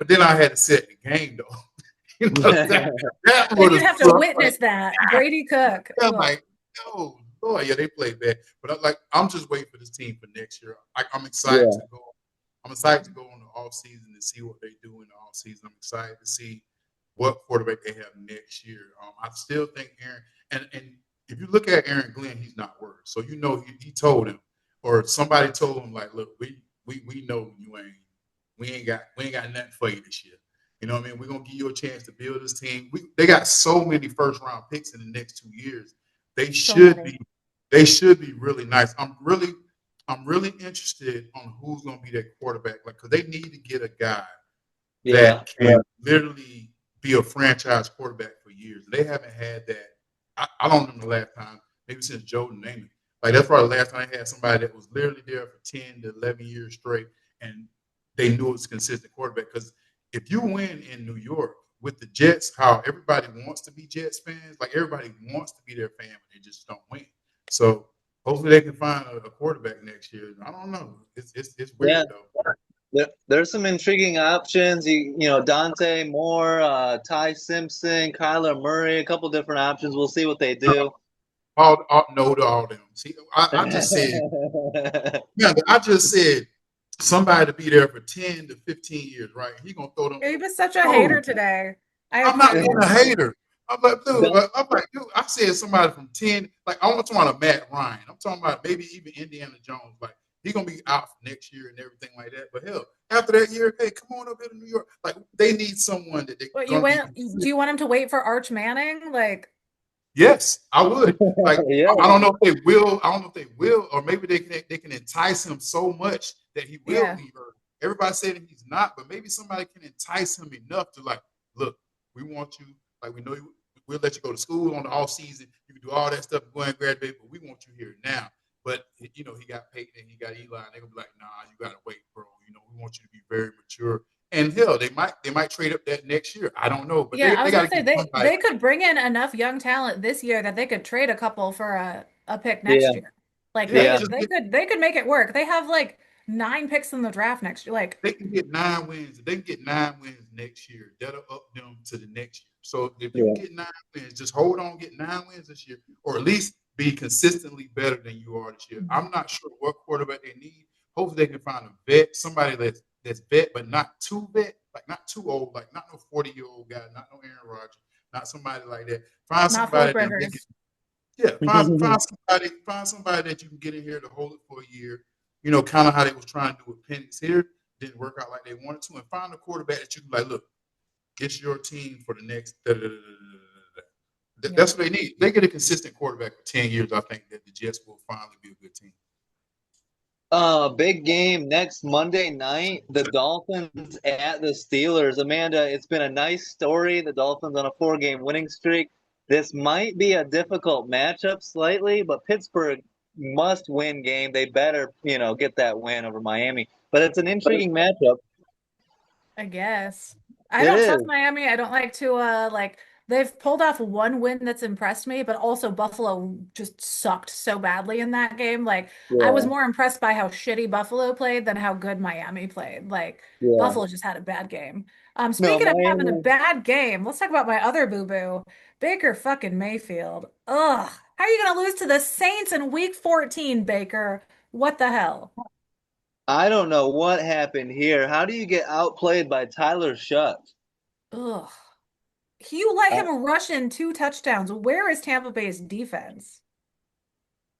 then I had to set the game though. That would have to witness that Brady Cook. I'm like, no, Lord, yeah, they played bad, but I'm just waiting for this team for next year. I'm excited to go. I'm excited to go on the off season and see what they do in the off season. I'm excited to see what quarterback they have next year. I still think Aaron, and if you look at Aaron Glenn, he's not worried. So he told him, or somebody told him, like, look, we know we ain't got nothing for you this year. You know what I mean? We're gonna give you a chance to build this team. They got so many first round picks in the next 2 years. They should be really nice. I'm really interested on who's gonna be that quarterback, like, because they need to get a guy that can literally be a franchise quarterback for years. They haven't had that. I don't remember the last time, maybe since Jordan Namath. Like, that's probably the last time they had somebody that was literally there for 10 to 11 years straight, and they knew it was a consistent quarterback. Because if you win in New York with the Jets, how everybody wants to be Jets fans, like everybody wants to be their fan, but they just don't win. So hopefully they can find a quarterback next year. I don't know. It's weird though. There's some intriguing options. Dante Moore, Ty Simpson, Kyler Murray, a couple different options. We'll see what they do. No to all them. See, I just said, I just said somebody to be there for 10 to 15 years, right? He gonna throw them. He was such a hater today. I'm not being a hater. I'm like, dude, I said somebody from 10, like I'm talking about Matt Ryan. I'm talking about maybe even Indiana Jones. Like, he's gonna be out for next year and everything like that. But hell, after that year, hey, come on up here to New York. Like, they need someone that they. Do you want him to wait for Arch Manning? Like, yes, I would. Like, I don't know if they will. I don't know if they will, or maybe they can entice him so much that he will leave early. Everybody said that he's not, but maybe somebody can entice him enough to, like, look, we want you. Like, we know we'll let you go to school on the off season. You can do all that stuff and go and graduate, but we want you here now. But he got Peyton and he got Eli, and they're gonna be like, nah, you gotta wait, bro. We want you to be very mature. And hell, they might trade up that next year. I don't know. But I was gonna say they could bring in enough young talent this year that they could trade a couple for a pick next year. Like, they could make it work. They have like 9 picks in the draft next year. Like, they can get 9 wins. If they can get 9 wins next year, that'll up them to the next year. So if you get 9 wins, just hold on, get 9 wins this year, or at least be consistently better than you are this year. Mm-hmm. I'm not sure what quarterback they need. Hopefully they can find a vet, somebody that's vet, but not too vet, like not too old, like not no 40-year-old guy, not no Aaron Rodgers, not somebody like that. Find somebody find somebody that you can get in here to hold it for a year. Kind of how they was trying to do with Penix here. Didn't work out like they wanted to. And find a quarterback that you can, like, look, it's your team for the next That's what they need. They get a consistent quarterback for 10 years. I think that the Jets will finally be a good team. Big game next Monday night. The Dolphins at the Steelers. Amanda, it's been a nice story. The Dolphins on a 4-game winning streak. This might be a difficult matchup slightly, but Pittsburgh must-win game. They better, get that win over Miami. But it's an intriguing matchup. I guess. I don't trust Miami. I don't like Tua. Like, They've pulled off one win that's impressed me, but also Buffalo just sucked so badly in that game. Like, I was Yeah, more impressed by how shitty Buffalo played than how good Miami played. Like, yeah. Buffalo just had a bad game. No, Speaking of having a Miami. bad game, let's talk about my other boo-boo, Baker fucking Mayfield. Ugh. How are you gonna lose to the Saints in week 14, Baker? What the hell? I don't know what happened here. How do you get outplayed by Tyler Shutt? Ugh. You let Uh, him rush in 2 touchdowns. Where is Tampa Bay's defense?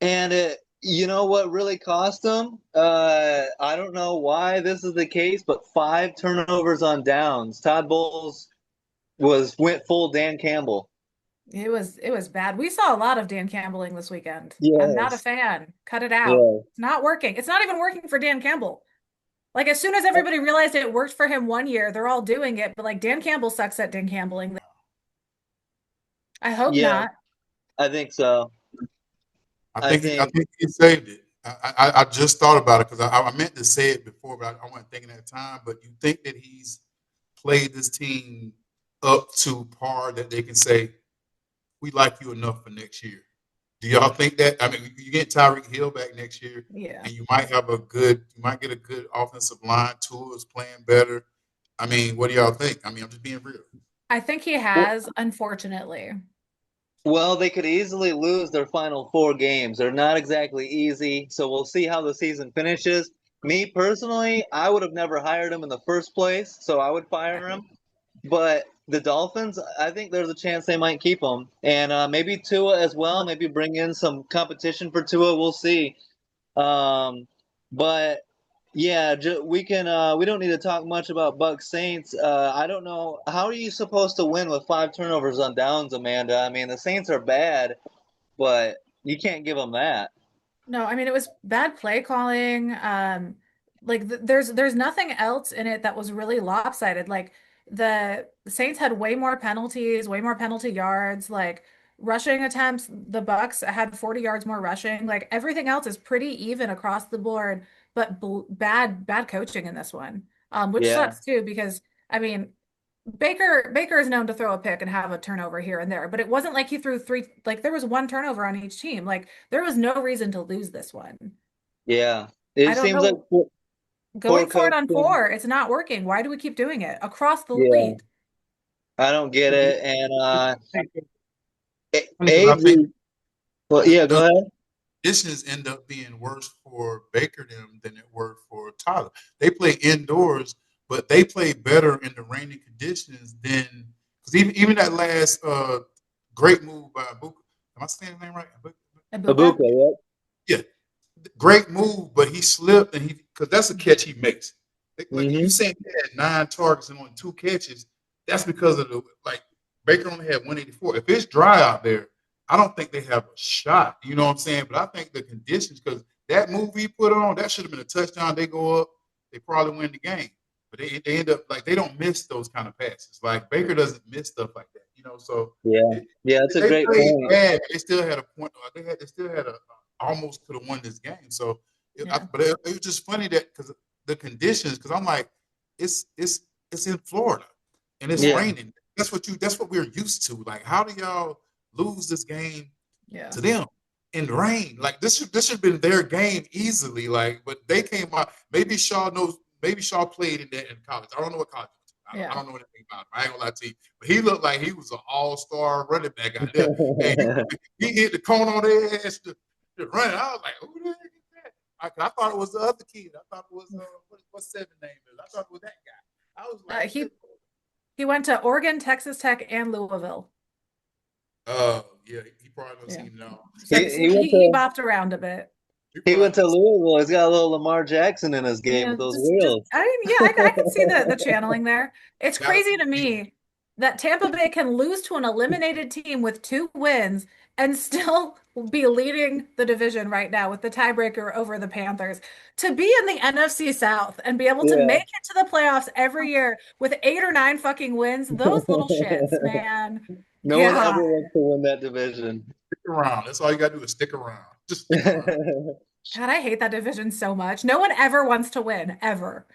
And you know what really cost them? I don't know why this is the case, but 5 turnovers on downs. Todd Bowles went full Dan Campbell. It was bad. We saw a lot of Dan Campbelling this weekend. I'm not a Yes. fan. Cut it out. Yeah. It's not working. It's not even working for Dan Campbell. Like as soon as everybody realized it worked for him one year, they're all doing it. But like Dan Campbell sucks at Dan Campbelling. I hope Yeah, not. I think so. I I think I think think he saved it. I just thought about it because I meant to say it before, but I wasn't thinking at the time. But you think that he's played this team up to par that they can say we like you enough for next year? Do y'all think that? I mean, you get Tyreek Hill back next year, Yeah. and you might get a good offensive line. Tua is playing better. I mean, what do y'all think? I mean, I'm just being real. I think he well, has, unfortunately. well, they could easily lose their final 4 games. They're not exactly easy, so we'll see how the season finishes. Me personally, I would have never hired him in the first place, so I would fire him. But the Dolphins, I think there's a chance they might keep him, and maybe Tua as well. Maybe bring in some competition for Tua. We'll see. But yeah, we can. We don't need to talk much about Bucks Saints. I don't know how are you supposed to win with 5 turnovers on downs, Amanda. I mean, the Saints are bad, but you can't give them that. No, I mean it was bad play calling. Like there's nothing else in it that was really lopsided. Like the Saints had way more penalties, way more penalty yards. Like rushing attempts, the Bucks had 40 yards more rushing. Like everything else is pretty even across the board, but bad coaching in this one. Which Yeah, sucks too because I mean Baker is known to throw a pick and have a turnover here and there, but it wasn't like he threw three, like there was one turnover on each team. Like there was no reason to lose this one. yeah. I It don't seems like know. poor Going for it on coaching. 4, it's not working. Why do we keep doing it across the Yeah, league? I don't get it. And Funny because I Abe, think well, the, yeah, go the ahead. conditions end up being worse for Baker than it were for Tyler. They play indoors, but they play better in the rainy conditions than because even that last great move by Ibuka. Am I saying his name right? Ibuka? Abuka, yep. Yeah, great move, but he slipped and he because that's a catch he makes. Like you Mm-hmm. saying he had 9 targets and only 2 catches, that's because of the like Baker only had 184. If it's dry out there, I don't think they have a shot. You know what I'm saying? But I think the conditions because that move he put on that should have been a touchdown. They go up, they probably win the game. But they end up like they don't miss those kind of passes. Like Baker doesn't miss stuff like that. You know, so Yeah, it, yeah, that's a they great played point. bad. They still had a point. They still had a almost could have won this game. So, Yeah. but it was just funny that because the conditions, because I'm like, it's it's in Florida and it's Yeah, raining. That's what we're used to. Like, how do y'all lose this game Yeah. to them in rain? Like this should have been their game easily. Like, but they came out. Maybe Shaw knows. Maybe Shaw played in that in college. I don't know what college. I Yeah. don't know anything about him. I ain't gonna lie to you, but he looked like he was an all-star running back out there. And he hit the cone on their ass to run. I was like, who the heck is that? I thought it was the other kid. I thought it was what's seven name is. I thought it was that guy. I was like, He he went to Oregon, Texas Tech, and Louisville. yeah, he probably don't Yeah. see no. So, he, so he he went he to bopped around a bit. He he went probably to don't see. Louisville. He's got a little Lamar Jackson in his game Yeah, with those just wheels. I mean, yeah, I can see the channeling there. It's Shout out crazy to to the me that Tampa Bay can lose to an eliminated team with 2 wins and still be leading the division right now with the tiebreaker over the Panthers. To be in the NFC South and be able to Yeah. make it to the playoffs every year with 8 or 9 fucking wins, those little shits, man. No one God, ever wants to win that division. stick around. That's all you gotta do is stick around. Just stick around. God, I hate that division so much. No one ever wants to win, ever.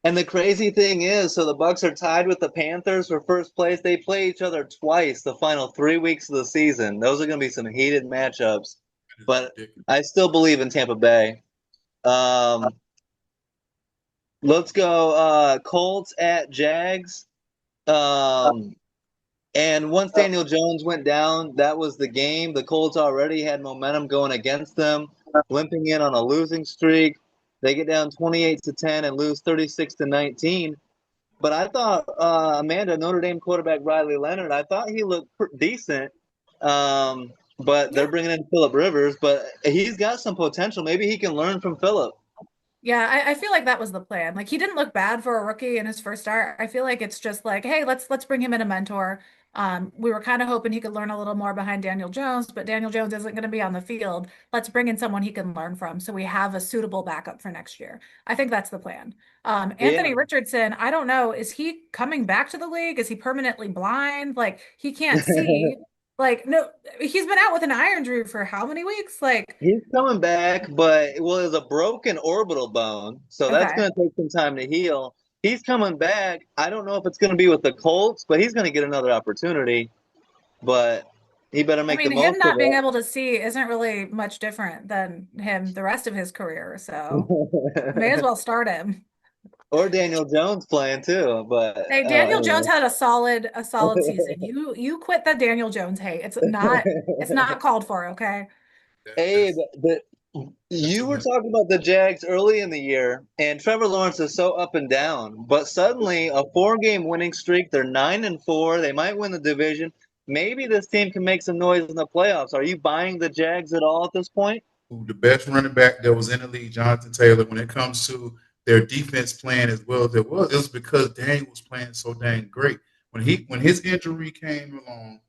And the crazy thing is, so the Bucks are tied with the Panthers for first place. They play each other twice the final 3 weeks of the season. Those are going to be some heated matchups. That is But ridiculous. I still believe in Tampa Bay. Um, let's go Colts at Jags. Um, and once Daniel Jones went down, that was the game. The Colts already had momentum going against them, limping in on a losing streak. They get down 28-10 and lose 36-19. But I thought Amanda, Notre Dame quarterback Riley Leonard, I thought he looked decent. But they're Yeah. bringing in Philip Rivers, but he's got some potential. Maybe he can learn from Philip. Yeah, I feel like that was the plan. Like he didn't look bad for a rookie in his first start. I feel like it's just like, hey, let's bring him in a mentor. We were kind of hoping he could learn a little more behind Daniel Jones, but Daniel Jones isn't going to be on the field. Let's bring in someone he can learn from so we have a suitable backup for next year. I think that's the plan. Yeah. Anthony Richardson, I don't know, is he coming back to the league? Is he permanently blind? Like he can't see. Like no, he's been out with an eye injury for how many weeks? Like He's coming back, but well, it's a broken orbital bone, so that's okay. going to take some time to heal. He's coming back. I don't know if it's going to be with the Colts, but he's going to get another opportunity. But he better I make the mean, him most of not being able to see isn't really much different than him the rest of his career. So may as it. well start him. Or Daniel Jones playing too, but Hey, Daniel Jones anyway. had a solid season. You quit the Daniel Jones hate. It's not called for, okay? That, Abe, that's you too were much. talking about the Jags early in the year, and Trevor Lawrence is so up and down. But suddenly, a four-game winning streak. They're 9-4. They might win the division. Maybe this team can make some noise in the playoffs. Are you buying the Jags at all at this point? Who the best running back that was in the league, Jonathan Taylor, when it comes to their defense playing as well as it was because Daniel was playing so dang great. When his injury came along,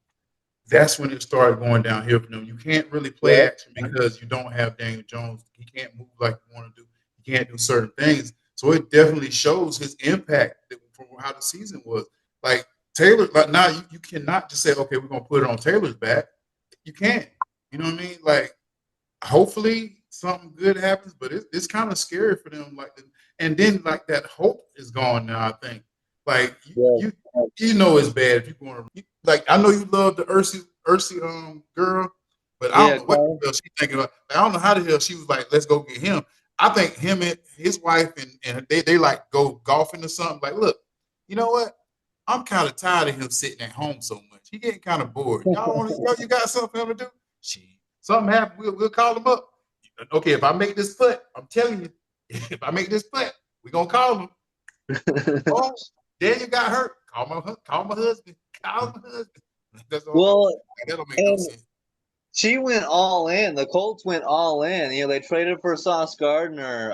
that's when it started going downhill for them. You can't really play Yeah. action because you don't have Daniel Jones. He can't move like you want to do. He can't do certain things. So it definitely shows his impact from how the season was. Like Taylor, like now you cannot just say, okay, we're gonna put it on Taylor's back. You can't. You know what I mean? Like hopefully something good happens, but it's kind of scary for them. Like, and then like that hope is gone now. I think like Yeah. you know it's bad if you're going to like. I know you love the Ursi girl, but I don't Yeah, know what Carl. the hell she's thinking about. Like, I don't know how the hell she was like, let's go get him. I think him and his wife and they like go golfing or something. Like, look, you know what? I'm kind of tired of him sitting at home so much. He getting kind of bored. Y'all want to, you got something for him to do? She something happened, we'll call him up. Okay, if I make this putt, I'm telling you, if I make this putt, we're gonna call him. Oh, Daniel got hurt. Call my husband. Call my husband. That's all. Well, That don't make no and sense. she went all in. The Colts went all in. They traded for Sauce Gardner.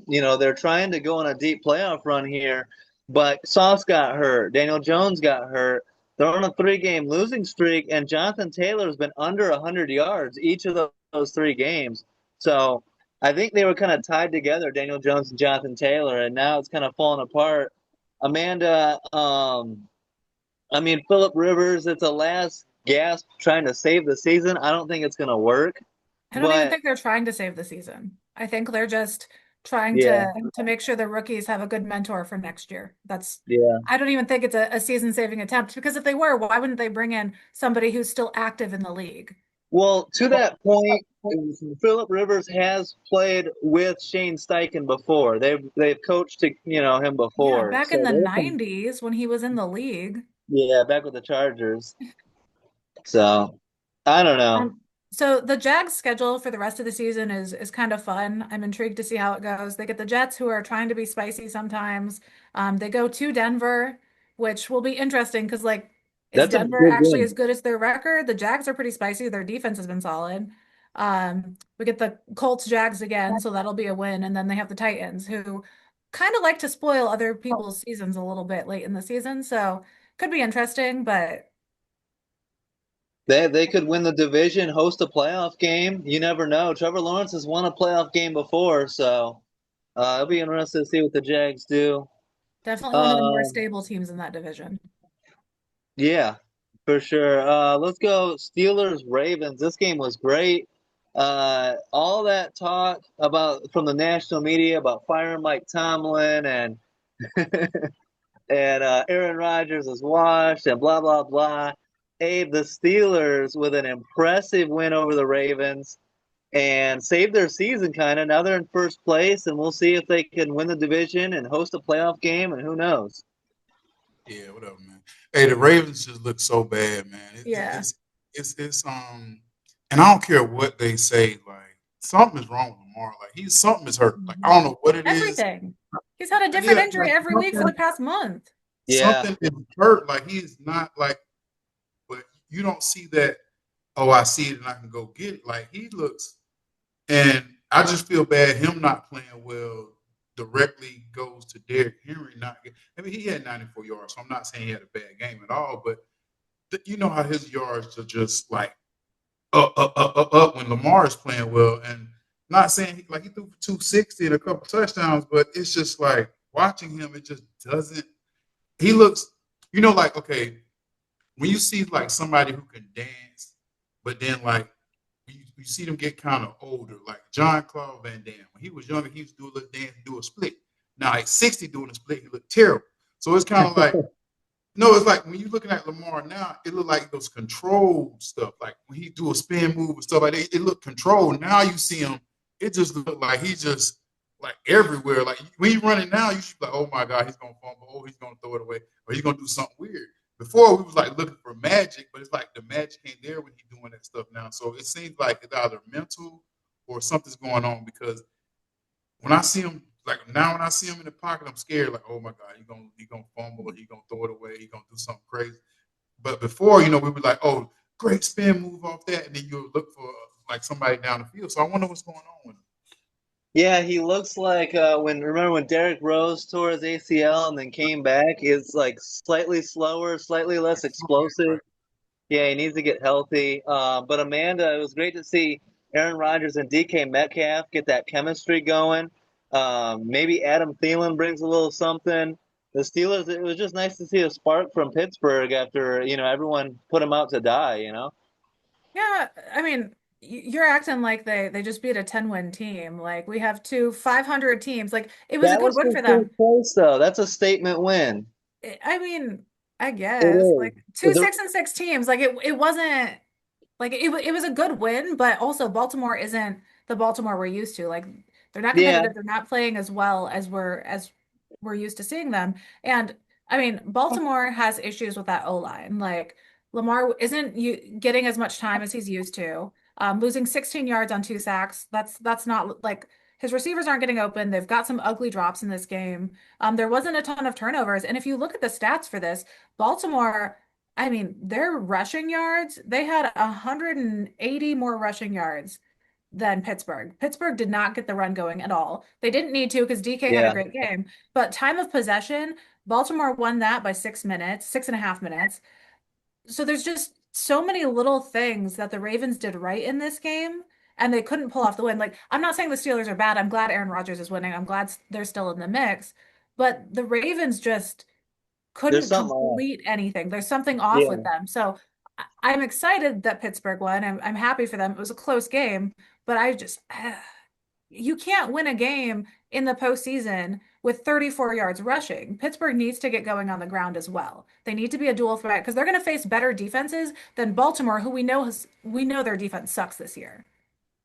They're trying to go on a deep playoff run here, but Sauce got hurt. Daniel Jones got hurt. They're on a three-game losing streak, and Jonathan Taylor's been under 100 yards each of those three games. So I think they were kind of tied together, Daniel Jones and Jonathan Taylor, and now it's kind of falling apart. Amanda, Philip Rivers, it's a last gasp trying to save the season. I don't think it's going to work, I don't even but think they're trying to save the season. I think they're just trying yeah, to make sure the rookies have a good mentor for next year. yeah. I don't even think it's a season saving attempt because if they were, why wouldn't they bring in somebody who's still active in the league? Well, to that point, Philip Rivers has played with Shane Steichen before. They've coached him Yeah, before, back in so the there's some 90s when he was in the league. yeah back with the Chargers. So I don't know. Um, so the Jags schedule for the rest of the season is kind of fun. I'm intrigued to see how it goes. They get the Jets, who are trying to be spicy sometimes. They go to Denver, which will be interesting because, like, is That's a Denver good actually game. as good as their record? The Jags are pretty spicy. Their defense has been solid. We get the Colts, Jags again, so that'll be a win. And then they have the Titans, who kind of like to spoil other people's seasons a little bit late in the season. So could be interesting, but They could win the division, host a playoff game. You never know. Trevor Lawrence has won a playoff game before, so it'll be interesting to see what the Jags do. definitely one of the more Um, stable teams in that division. Yeah, for sure. Let's go Steelers Ravens. This game was great. All that talk about from the national media about firing Mike Tomlin and And Aaron Rodgers is washed and blah, blah, blah. Abe, the Steelers with an impressive win over the Ravens and saved their season kind of. Now they're in first place, and we'll see if they can win the division and host a playoff game, and who knows. Yeah, whatever, man. Hey, the Ravens just look so bad, man. Yeah. It's and I don't care what they say, like something is wrong with Lamar. Like something is hurt. Like I don't know what it is. Everything. He's had a different injury like, every week for the past month. Yeah. Something is hurt. Like he is not like, but you don't see that. Oh, I see it and I can go get it. Like he looks, and I just feel bad him not playing well directly goes to Derrick Henry not. I mean, he had 94 yards, so I'm not saying he had a bad game at all. But you know how his yards are just like up when Lamar is playing well, and not saying he threw for 260 and a couple touchdowns, but it's just like watching him, it just doesn't. He looks, like okay, when you see like somebody who can dance, but then like you see them get kind of older, like Jean-Claude Van Damme. When he was younger, he used to do a little dance, do a split. Now at 60 doing a split, he looked terrible. So it's kind of like, no, it's like when you're looking at Lamar now, it looked like those controlled stuff. Like when he do a spin move and stuff like that, it looked controlled. Now you see him, it just looked like he's just like everywhere. Like when he's running now, you should be like, oh my God, he's gonna fumble, oh, he's gonna throw it away, or he's gonna do something weird. Before we was like looking for magic, but it's like the magic ain't there when he's doing that stuff now. So it seems like it's either mental or something's going on because when I see him, like now when I see him in the pocket, I'm scared. Like, oh my God, he gonna fumble or he gonna throw it away, he gonna do something crazy. But before, we were like, oh, great spin move off that, and then you look for like somebody down the field. So I wonder what's going on with him. Yeah, he looks like when Derrick Rose tore his ACL and then came back, is like slightly slower, slightly less explosive. Right. Yeah, he needs to get healthy. But Amanda, it was great to see Aaron Rodgers and DK Metcalf get that chemistry going. Maybe Adam Thielen brings a little something. The Steelers, it was just nice to see a spark from Pittsburgh after, everyone put them out to die. Yeah, I mean, you're acting like they just beat a 10-win team. Like we have two 500 teams. Like it was a That good was win for for them. first place, though. That's a statement win. I mean, I It guess is. like two The- 6-6 teams. Like it wasn't like it was a good win, but also Baltimore isn't the Baltimore we're used to. Like they're not yeah, competitive. They're not playing as well as we're used to seeing them. And I mean, Baltimore has issues with that O-line. Like Lamar isn't getting as much time as he's used to. Losing 16 yards on 2 sacks. That's not like his receivers aren't getting open. They've got some ugly drops in this game. There wasn't a ton of turnovers. And if you look at the stats for this, Baltimore, I mean, their rushing yards, they had 180 more rushing yards than Pittsburgh. Pittsburgh did not get the run going at all. They didn't need to because DK had a yeah. great game. But time of possession, Baltimore won that by 6 minutes, 6.5 minutes. So there's just so many little things that the Ravens did right in this game, and they couldn't pull off the win. Like, I'm not saying the Steelers are bad. I'm glad Aaron Rodgers is winning. I'm glad they're still in the mix. But the Ravens just There's couldn't something off. complete anything. There's something off with Yeah. them. So I'm excited that Pittsburgh won. I'm happy for them. It was a close game, but I just you can't win a game in the postseason with 34 yards rushing. Pittsburgh needs to get going on the ground as well. They need to be a dual threat because they're going to face better defenses than Baltimore, who we know their defense sucks this year.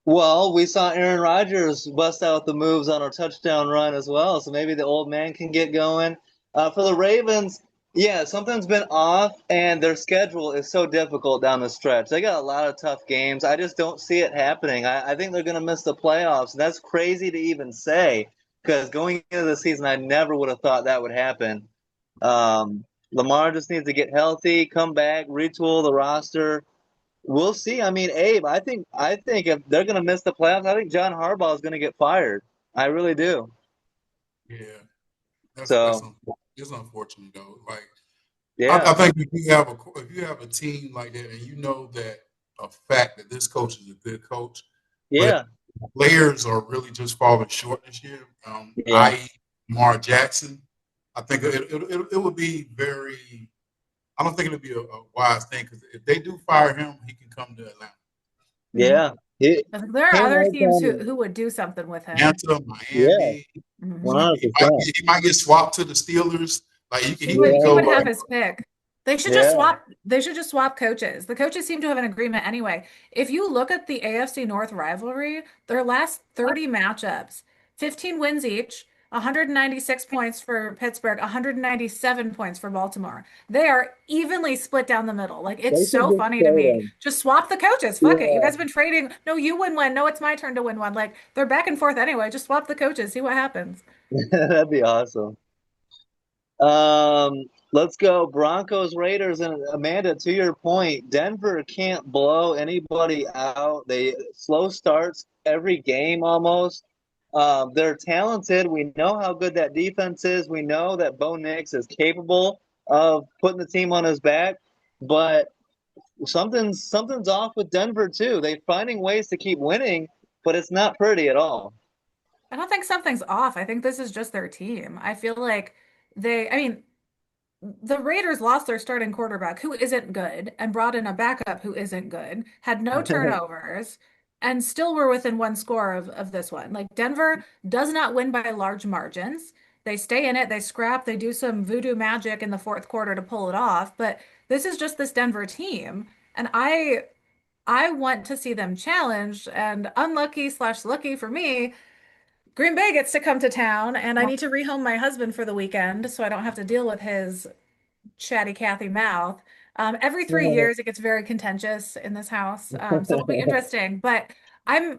Well, we saw Aaron Rodgers bust out the moves on a touchdown run as well, so maybe the old man can get going. For the Ravens, yeah, something's been off, and their schedule is so difficult down the stretch. They got a lot of tough games. I just don't see it happening. I think they're going to miss the playoffs. That's crazy to even say because going into the season, I never would have thought that would happen. Lamar just needs to get healthy, come back, retool the roster. We'll see. I mean, Abe, I think if they're going to miss the playoffs, I think John Harbaugh is going to get fired. I really do. Yeah, that's So, it's unfortunate though. Like yeah, I think if you have a team like that and you know that a fact that this coach is a good coach, but yeah, players are really just falling short this year, yeah, i.e. Lamar Jackson, I think it would be very. I don't think it'll be a wise thing because if they do fire him, he can come to Atlanta. Mhm. yeah. He There are came other right teams down. who would do something with him. Atlanta, Yeah, Miami. Mhm. 100%. He might get swapped to the Steelers. Like he can He go. would Yeah, have his pick. yeah. They should just swap coaches. The coaches seem to have an agreement anyway. If you look at the AFC North rivalry, their last 30 matchups, 15 wins each, 196 points for Pittsburgh, 197 points for Baltimore. They are evenly split down the middle. Like it's They should so just funny to trade me. him. Just swap the coaches. Fuck it. You Yeah, guys have been trading. No, you win one. No, it's my turn to win one. Like they're back and forth anyway. Just swap the coaches. See what happens. that'd be awesome. Let's go Broncos, Raiders, and Amanda. To your point, Denver can't blow anybody out. They slow starts every game almost. They're talented. We know how good that defense is. We know that Bo Nix is capable of putting the team on his back, but something's off with Denver too. They're finding ways to keep winning, but it's not pretty at all. I don't think something's off. I think this is just their team. I feel like I mean, the Raiders lost their starting quarterback, who isn't good, and brought in a backup who isn't good, had no turnovers, and still were within one score of this one. Like Denver does not win by large margins. They stay in it, they scrap, they do some voodoo magic in the fourth quarter to pull it off, but this is just this Denver team. And I want to see them challenged, and unlucky slash lucky for me, Green Bay gets to come to town, and I need to rehome my husband for the weekend so I don't have to deal with his chatty Cathy mouth. Every 3 years, it gets very contentious in this house, so it'll be interesting. But I'm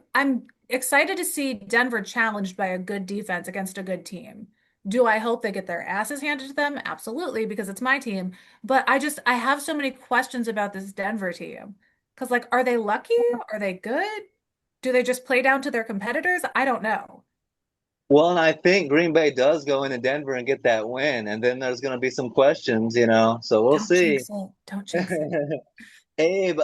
excited to see Denver challenged by a good defense against a good team. Do I hope they get their asses handed to them? Absolutely, because it's my team. But I have so many questions about this Denver team. Because like, are they lucky? Are they good? Do they just play down to their competitors? I don't know. Well, and I think Green Bay does go into Denver and get that win, and then there's going to be some questions. So we'll Don't see. jinx it. Don't jinx it. Abe,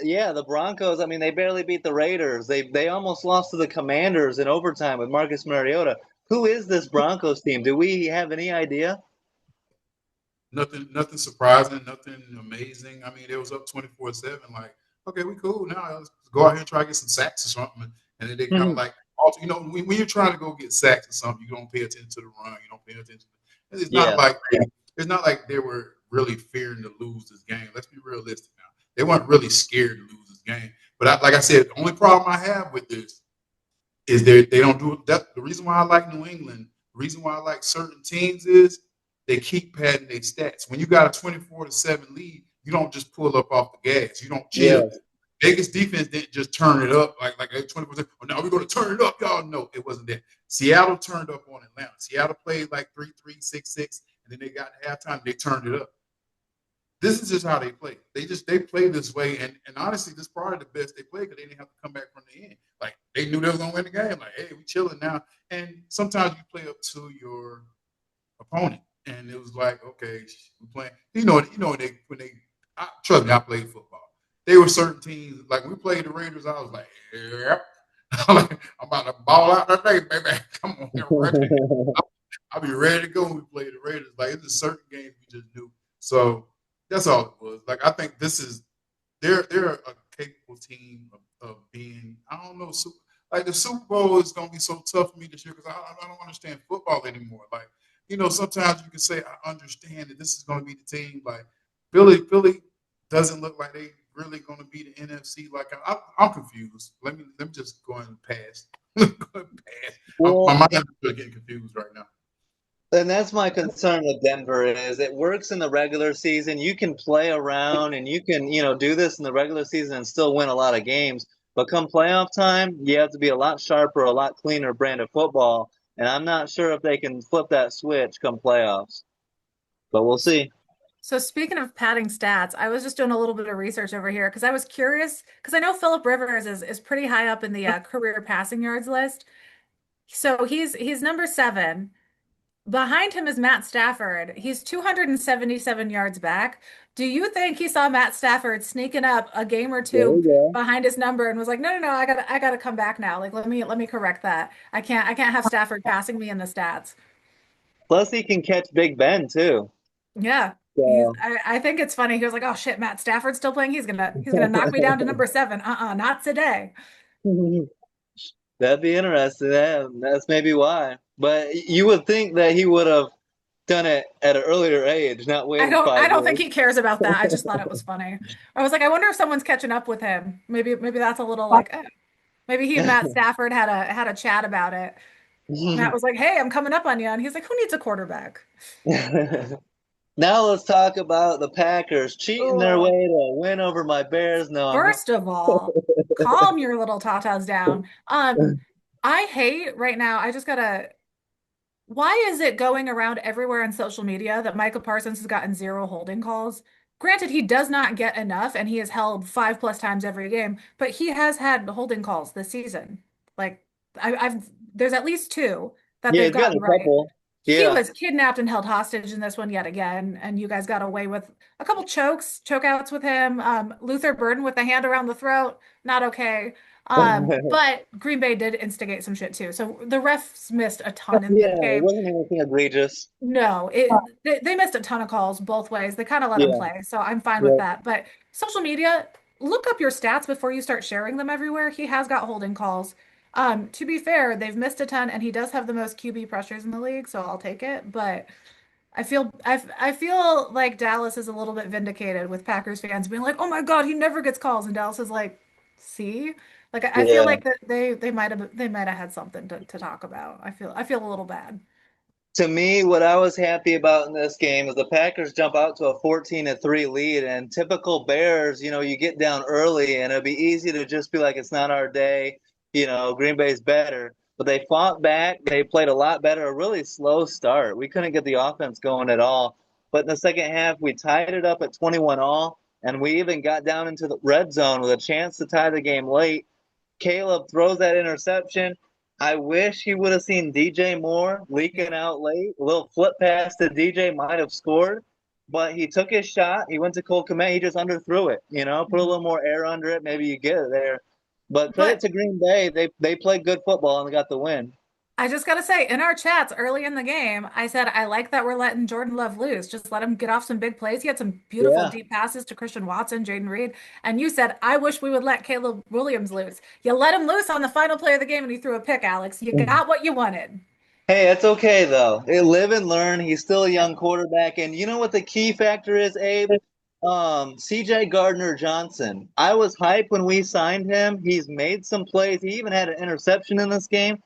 yeah, the Broncos, I mean, they barely beat the Raiders. They almost lost to the Commanders in overtime with Marcus Mariota. Who is this Broncos team? Do we have any idea? Nothing surprising, nothing amazing. I mean, it was up 24-7. Like, okay, we cool now. Let's go out here and try to get some sacks or something. And then they kind of like, also, when you're trying to go get sacks or something, you don't pay attention to the run. You don't pay attention. It's not Yeah. like they were really fearing to lose this game. Let's be realistic now. They weren't really scared to lose this game. But like I said, the only problem I have with this is they don't do that. The reason why I like New England, the reason why I like certain teams is they keep padding their stats. When you got a 24-7 lead, you don't just pull up off the gas. You don't chill. Yeah. Vegas defense didn't just turn it up like 20%. Oh, now we're going to turn it up, y'all. No, it wasn't that. Seattle turned up on Atlanta. Seattle played like 3-3, 6-6, and then they got to halftime. They turned it up. This is just how they play. They play this way, and honestly, this is probably the best they played because they didn't have to come back from the end. Like they knew they were gonna win the game. Like, hey, we chilling now. And sometimes you play up to your opponent, and it was like, okay, we playing. Trust me, I played football. There were certain teams like we played the Raiders. I was like, yep. I'm about to ball out that day, baby. Come on, right. I'll be ready to go when we play the Raiders. Like it's a certain games we just knew. So that's all it was. Like I think they're a capable team of being. I don't know. Like the Super Bowl is gonna be so tough for me this year because I don't understand football anymore. Like sometimes you can say I understand that this is gonna be the team. Like Philly doesn't look like they really gonna be the NFC. Like I'm confused. Let me just go and pass. Well, My mind is getting confused right now. and that's my concern with Denver is it works in the regular season. You can play around and you can, do this in the regular season and still win a lot of games. But come playoff time, you have to be a lot sharper, a lot cleaner brand of football. And I'm not sure if they can flip that switch come playoffs. But we'll see. So speaking of padding stats, I was just doing a little bit of research over here because I was curious because I know Philip Rivers is pretty high up in the career passing yards list. So he's number 7. Behind him is Matt Stafford. He's 277 yards back. Do you think he saw Matt Stafford sneaking up a game or There two we go. behind his number and was like, no, I gotta come back now. Like let me correct that. I can't have Stafford passing me in the stats. Plus, he can catch Big Ben too. Yeah. So I think it's funny. He was like, oh shit, Matt Stafford's still playing. He's gonna knock me down to number 7. Not today. That'd be interesting. That's maybe why. But you would think that he would have done it at an earlier age, not I waited don't I five don't think years. he cares about that. I just thought it was funny. I was like, I wonder if someone's catching up with him. Maybe that's a little like maybe he and Matt Stafford had a chat about it. Matt was like, "Hey, I'm coming up on you." And he's like, "Who needs a quarterback?" Now let's talk about the Packers cheating their way Oh, to win over my Bears. No, I'm first of all, calm your little tatas down. I hate right now. I just gotta. Why is it going around everywhere on social media that Micah Parsons has gotten zero holding calls? Granted, he does not get enough, and he is held 5+ times every game, but he has had holding calls this season. Like I've there's at least two that yeah, they've he's got gotten a right. couple. He Yeah. was kidnapped and held hostage in this one yet again, and you guys got away with a couple chokeouts with him. Luther Burden with the hand around the throat, not okay. But Green Bay did instigate some shit too. So the refs missed a ton in Yeah, this it game. wasn't anything egregious. No, they missed a ton of calls both ways. They kind of let him Yeah, play, so I'm fine with yeah. that. But social media, look up your stats before you start sharing them everywhere. He has got holding calls. To be fair, they've missed a ton, and he does have the most QB pressures in the league, so I'll take it. But I feel like Dallas is a little bit vindicated with Packers fans being like, "Oh my God, he never gets calls," and Dallas is like, "See." Like I feel Yeah. like that they might have had something to talk about. I feel a little bad. To me, what I was happy about in this game is the Packers jump out to a 14-3 lead, and typical Bears, you get down early, and it'd be easy to just be like, it's not our day. Green Bay's better. But they fought back. They played a lot better. A really slow start. We couldn't get the offense going at all. But in the second half, we tied it up at 21 all, and we even got down into the red zone with a chance to tie the game late. Caleb throws that interception. I wish he would have seen DJ Moore leaking out late. A little flip pass to DJ might have scored, but he took his shot. He went to Cole Kmet. He just underthrew it. Put a Mhm. little more air under it. Maybe you get it there. But credit But to Green Bay, they played good football and they got the win. I just gotta say, in our chats early in the game, I said I like that we're letting Jordan Love loose. Just let him get off some big plays. He had some beautiful Yeah. deep passes to Christian Watson, Jaden Reed, and you said I wish we would let Caleb Williams loose. You let him loose on the final play of the game, and he threw a pick. Alex, you got what you wanted. Hey, it's okay though. They live and learn. He's still a Yeah. young quarterback, and you know what the key factor is, Abe? CJ Gardner Johnson. I was hyped when we signed him. He's made some plays. He even had an interception in this game,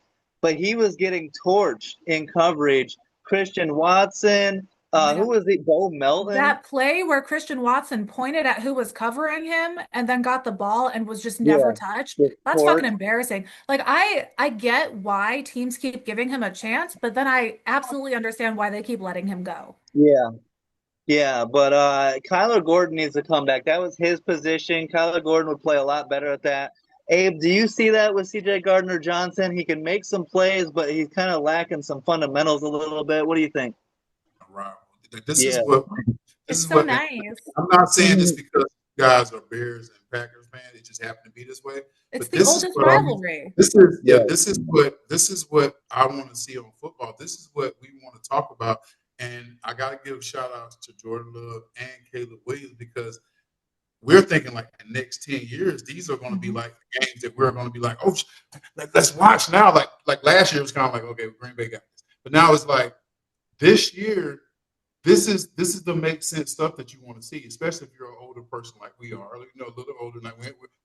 but he was getting torched in coverage. Christian Watson, Oh my who God. was it? Bo Melton. That play where Christian Watson pointed at who was covering him and then got the ball and was just never Yeah, touched. just That's fucking torched. embarrassing. Like I get why teams keep giving him a chance, but then I absolutely understand why they keep letting him go. Yeah. Yeah, but Kyler Gordon needs to come back. That was his position. Kyler Gordon would play a lot better at that. Abe, do you see that with CJ Gardner Johnson? He can make some plays, but he's kind of lacking some fundamentals a little bit. What do you think? Right. This is Yeah. what this It's is so what nice. I'm not saying this because you guys are Bears and Packers fans. It just happened to be this way. It's But the this is oldest what I'm. rivalry. This is yeah. Yeah. This is what I want to see on football. This is what we want to talk about. And I got to give shout outs to Jordan Love and Caleb Williams because we're thinking like the next 10 years, these are going to be Mhm. like games that we're going to be like, oh, let's watch now. Like last year it was kind of like, okay, Green Bay got this. But now it's like this year this is the make sense stuff that you want to see, especially if you're an older person like we are, a little older. Like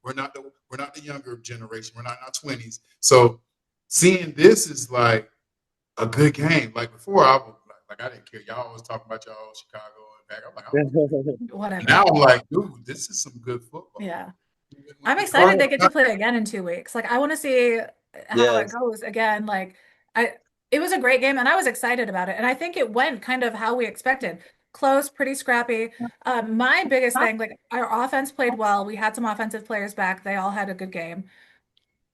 we're not the younger generation. We're not in our 20s. So seeing this is like a good game. Like before, I was like I didn't care. Y'all always talking about y'all Chicago and back. I'm like, I don't care. And now Whatever. I'm like, dude, this is some good football. Yeah. I'm When excited they Cardinals get to play again in 2 weeks. Like I want to see how it Yes. goes again. Like I it was a great game and I was excited about it. And I think it went kind of how we expected. Close, pretty scrappy. My biggest thing, like our offense played well. We had some offensive players back. They all had a good game.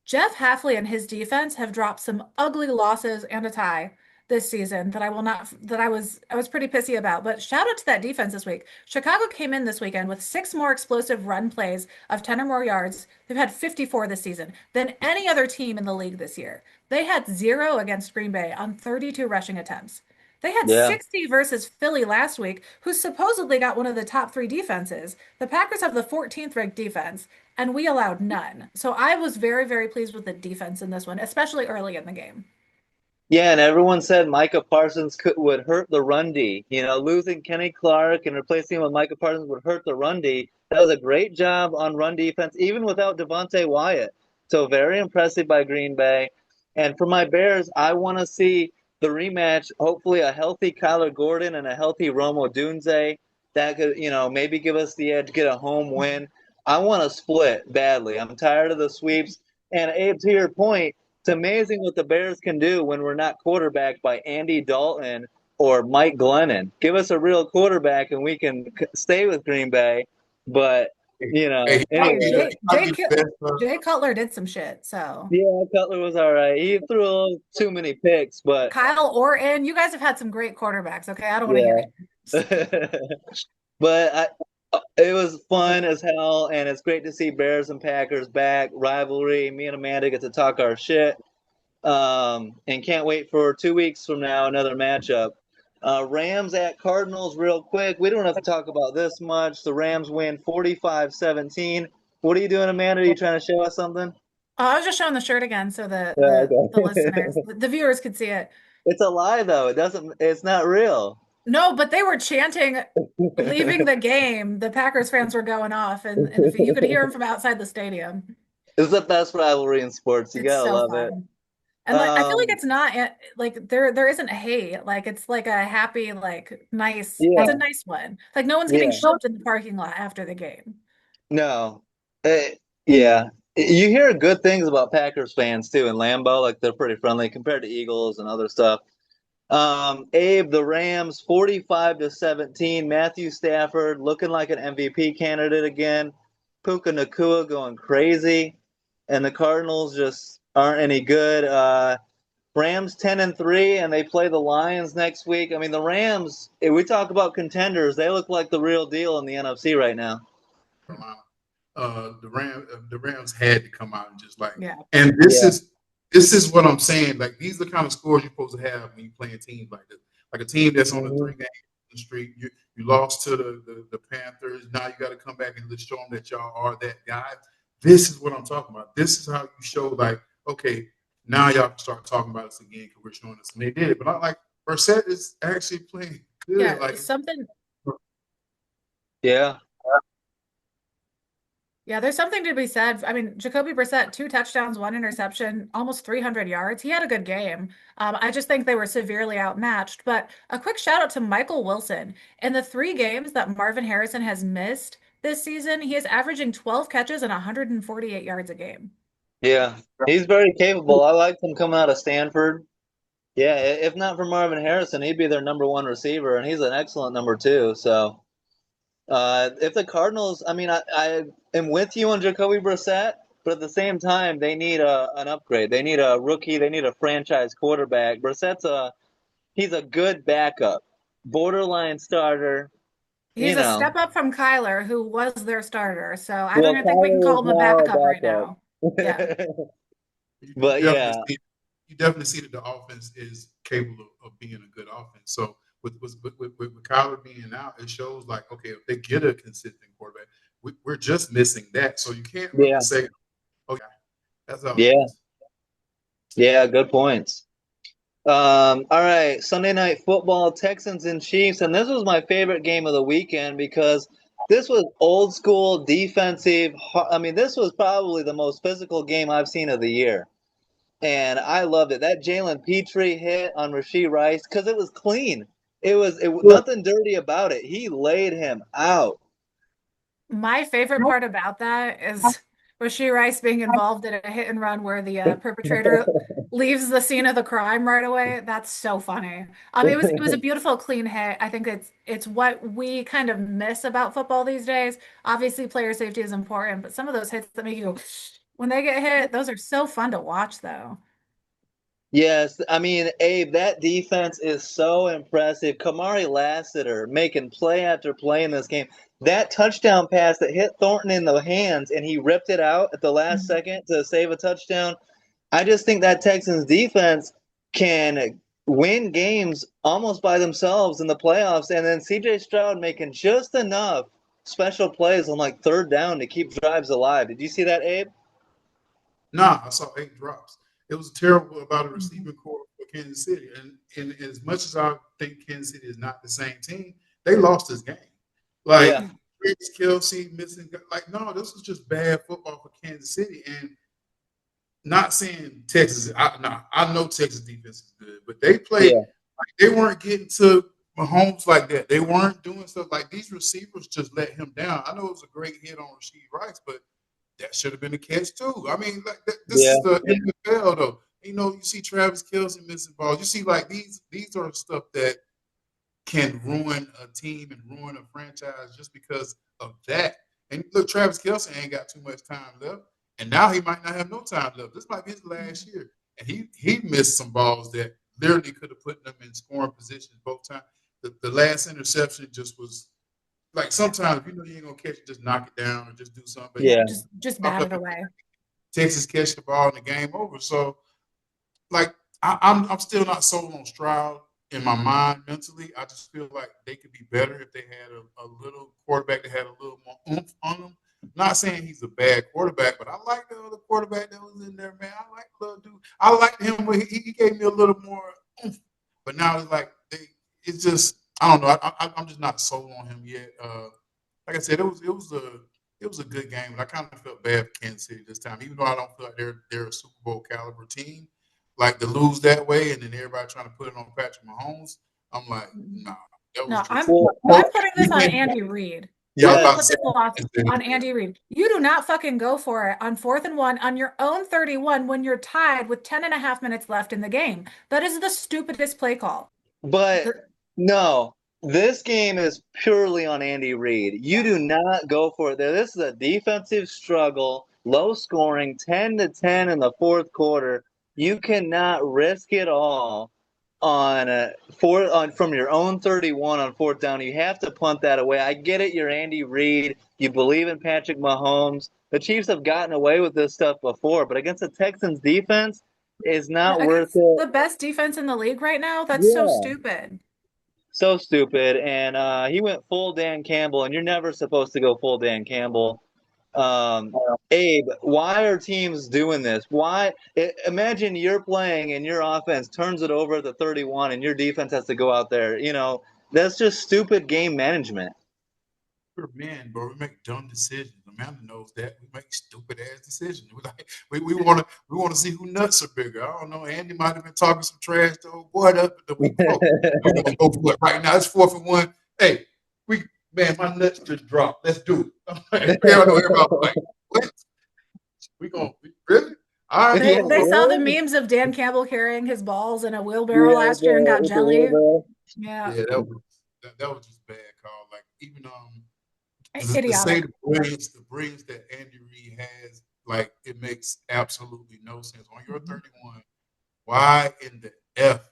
Jeff Hafley and his defense have dropped some ugly losses and a tie this season that I will not that I was pretty pissy about. But shout out to that defense this week. Chicago came in this weekend with six more explosive run plays of 10 or more yards. They've had 54 this season than any other team in the league this year. They had zero against Green Bay on 32 rushing attempts. They had Yeah. 60 versus Philly last week, who supposedly got one of the top three defenses. The Packers have the 14th ranked defense, and we allowed none. So I was very, very pleased with the defense in this one, especially early in the game. Yeah, and everyone said Micah Parsons would hurt the run D. Losing Kenny Clark and replacing him with Micah Parsons would hurt the run D. That was a great job on run defense, even without Devontae Wyatt. So very impressive by Green Bay. And for my Bears, I want to see the rematch. Hopefully, a healthy Kyler Gordon and a healthy Rome Odunze that could, maybe give us the edge, get a home win. I want to split badly. I'm tired of the sweeps. And Abe, to your point, it's amazing what the Bears can do when we're not quarterbacked by Andy Dalton or Mike Glennon. Give us a real quarterback and we can stay with Green Bay. But, Hey, Hey, anyway. Jay Cutler did some shit. So Yeah, Cutler was all right. He threw a little too many picks, but Kyle Orton, you guys have had some great quarterbacks. Okay, I don't want to hear yeah. it. But it was fun as hell, and it's great to see Bears and Packers back. Rivalry. Me and Amanda get to talk our shit. And can't wait for 2 weeks from now, another matchup. Rams at Cardinals, real quick. We don't have to talk about this much. The Rams win 45-17. What are you doing, Amanda? Are you trying to show us something? I was just showing the shirt again so the Okay. listeners, the viewers could see it. It's a lie, though. It's not real. No, but they were chanting, leaving the game. The Packers fans were going off, and if you could hear them from outside the stadium. It's the best rivalry in sports. You It's gotta so love it. fun. And like I feel like Um, it's not like there isn't a hate. Like it's like a happy, like nice, it's a yeah, nice one. Like no one's getting yeah. shoved in the parking lot after the game. No. Yeah. You hear good things about Packers fans too in Lambeau. Like they're pretty friendly compared to Eagles and other stuff. Abe, the Rams 45-17. Matthew Stafford looking like an MVP candidate again. Puka Nakua going crazy. And the Cardinals just aren't any good. Rams 10-3, and they play the Lions next week. I mean, the Rams, if we talk about contenders, they look like the real deal in the NFC right now. Carolina. The Rams had to come out and just like, Yeah. and Yeah. this is what I'm saying. Like these are the kind of scores you're supposed to have when you playing teams like this. Like a team that's on a 3-game streak. You lost to the Panthers. Now you got to come back and just show them that y'all are that guy. This is what I'm talking about. This is how you show like, okay, now y'all can start talking about us again because we're showing us. And they did it, but not like Brissett is actually playing good. Yeah, Like something. Yeah. Yeah, there's something to be said. I mean, Jacoby Brissett, 2 touchdowns, 1 interception, almost 300 yards. He had a good game. I just think they were severely outmatched. But a quick shout out to Michael Wilson. In the 3 games that Marvin Harrison has missed this season, he is averaging 12 catches and 148 yards a game. Yeah. He's very capable. I liked him coming out of Stanford. Yeah, if not for Marvin Harrison, he'd be their number one receiver, and he's an excellent number two. So, if the Cardinals, I mean, I am with you on Jacoby Brissett, but at the same time, they need an upgrade. They need a rookie. They need a franchise quarterback. He's a good backup, borderline starter. He's a step up from Kyler, who was their starter. So I don't Well, even think we can Kyler call is him a now a backup right backup. now. Yeah. But yeah, you definitely see that the offense is capable of being a good offense. So with Kyler being out, it shows like, okay, if they get a consistent quarterback, we're just missing that. So you can't really say, okay, that's all. Yeah. Yeah, good points. All right, Sunday Night Football, Texans and Chiefs, and this was my favorite game of the weekend because this was old school defensive. I mean, this was probably the most physical game I've seen of the year, and I loved it. That Jalen Petrie hit on Rashee Rice because it was clean. It was nothing dirty about it. He laid him out. My favorite part about that is Rashee Rice being involved in a hit and run where the perpetrator leaves the scene of the crime right away. That's so funny. It was a beautiful, clean hit. I think it's what we kind of miss about football these days. Obviously, player safety is important, but some of those hits that make you go when they get hit, those are so fun to watch, though. Yes, I mean, Abe, that defense is so impressive. Kamari Lassiter making play after play in this game. That touchdown pass that hit Thornton in the hands and he ripped it out at the last second to save a touchdown. I just think that Texans defense can win games almost by themselves in the playoffs. And then CJ Stroud making just enough special plays on like third down to keep drives alive. Did you see that, Abe? Nah, I saw 8 drops. It was terrible about a Mhm. receiving core for Kansas City. And as much as I think Kansas City is not the same team, they lost this game. Like Yeah, Mhm. Travis Kelce missing, like no, this was just bad football for Kansas City. And not saying Texas, I know Texas defense is good, but they played yeah, like they weren't getting to Mahomes like that. They weren't doing stuff like these receivers just let him down. I know it was a great hit on Rasheed Rice, but that should have been a catch too. I mean, like this yeah. is the NFL though. You know, you see Travis Kelce missing balls. You see like these are stuff that can ruin a team and ruin a franchise just because of that. And look, Travis Kelce ain't got too much time left, and now he might not have no time left. This might be his last year, and he missed some balls that literally could have put them in scoring positions both times. The last interception just was like sometimes if you know you ain't gonna catch it, just knock it down or just do something. But he Yeah, Yeah. just popped bat up it away. Texas catch the ball and the game over. So like I'm still not sold on Stroud in my mind mentally. I just feel like they could be better if they had a little quarterback that had a little more oomph on them. Not saying he's a bad quarterback, but I like the other quarterback that was in there, man. I like the little dude. I liked him when he gave me a little more oomph. But now it's like it's just I don't know. I'm just not sold on him yet. Like I said, it was a good game, but I kind of felt bad for Kansas City this time, even though I don't feel like they're a Super Bowl caliber team. Like to lose that way, and then everybody trying to put it on Patrick Mahomes. I'm like, nah, that was No, just. I'm Well, I'm putting this on Yeah, Andy Reid. I I'm was gonna about yes. to put say. this off on Andy Reid. You do not fucking go for it on 4th and 1 on your own 31 when you're tied with 10 and a half minutes left in the game. That is the stupidest play call. But The- no, this game is purely on Andy Reid. You yeah. do not go for it there. This is a defensive struggle, low scoring, 10-10 in the fourth quarter. You cannot risk it all on from your own 31 on fourth down. You have to punt that away. I get it. You're Andy Reid. You believe in Patrick Mahomes. The Chiefs have gotten away with this stuff before, but against the Texans defense is not worth Against it. the best defense in the league right now, that's so Yeah. stupid. So stupid. And he went full Dan Campbell, and you're never supposed to go full Dan Campbell. Abe, why are teams doing this? Imagine you're playing and your offense turns it over at the 31 and your defense has to go out there. That's just stupid game management. We're men, bro. We make dumb decisions. Amanda knows that. We make stupid ass decisions. We want to see who nuts are bigger. I don't know. Andy might have been talking some trash to old boy the week before. We're gonna go for it right now. It's 4th and 1. Hey, man, my nuts just dropped. Let's do it. Everybody like, what? Really? All right, They Yeah, go they for it. saw the really? memes of Dan Campbell carrying his balls in a wheelbarrow Yeah, last year and got with the jelly. wheelbarrow. Yeah, Yeah, that was just bad call. Like even to say idiotic. the brilliance that Andy Reid has, like it makes absolutely no sense. On your Mhm. 31, why in the F?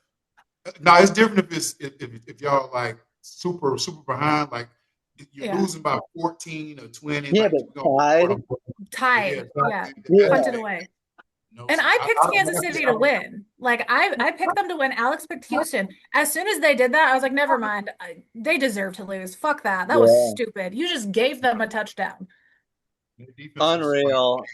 Now it's different if y'all like super behind, like you're Yeah, losing by 14 or 20, Yeah, like but we're gonna tied. but yeah, tied. Yeah, Yeah. that just punted makes away. no And sense. I I picked don't Kansas like it. City I to don't win. Like I picked them to win. Alex picked Houston. As soon as they did that, I was like, never mind. They deserve to lose. Fuck that. That was Yeah. stupid. You just gave them a touchdown. the defense was like Unreal.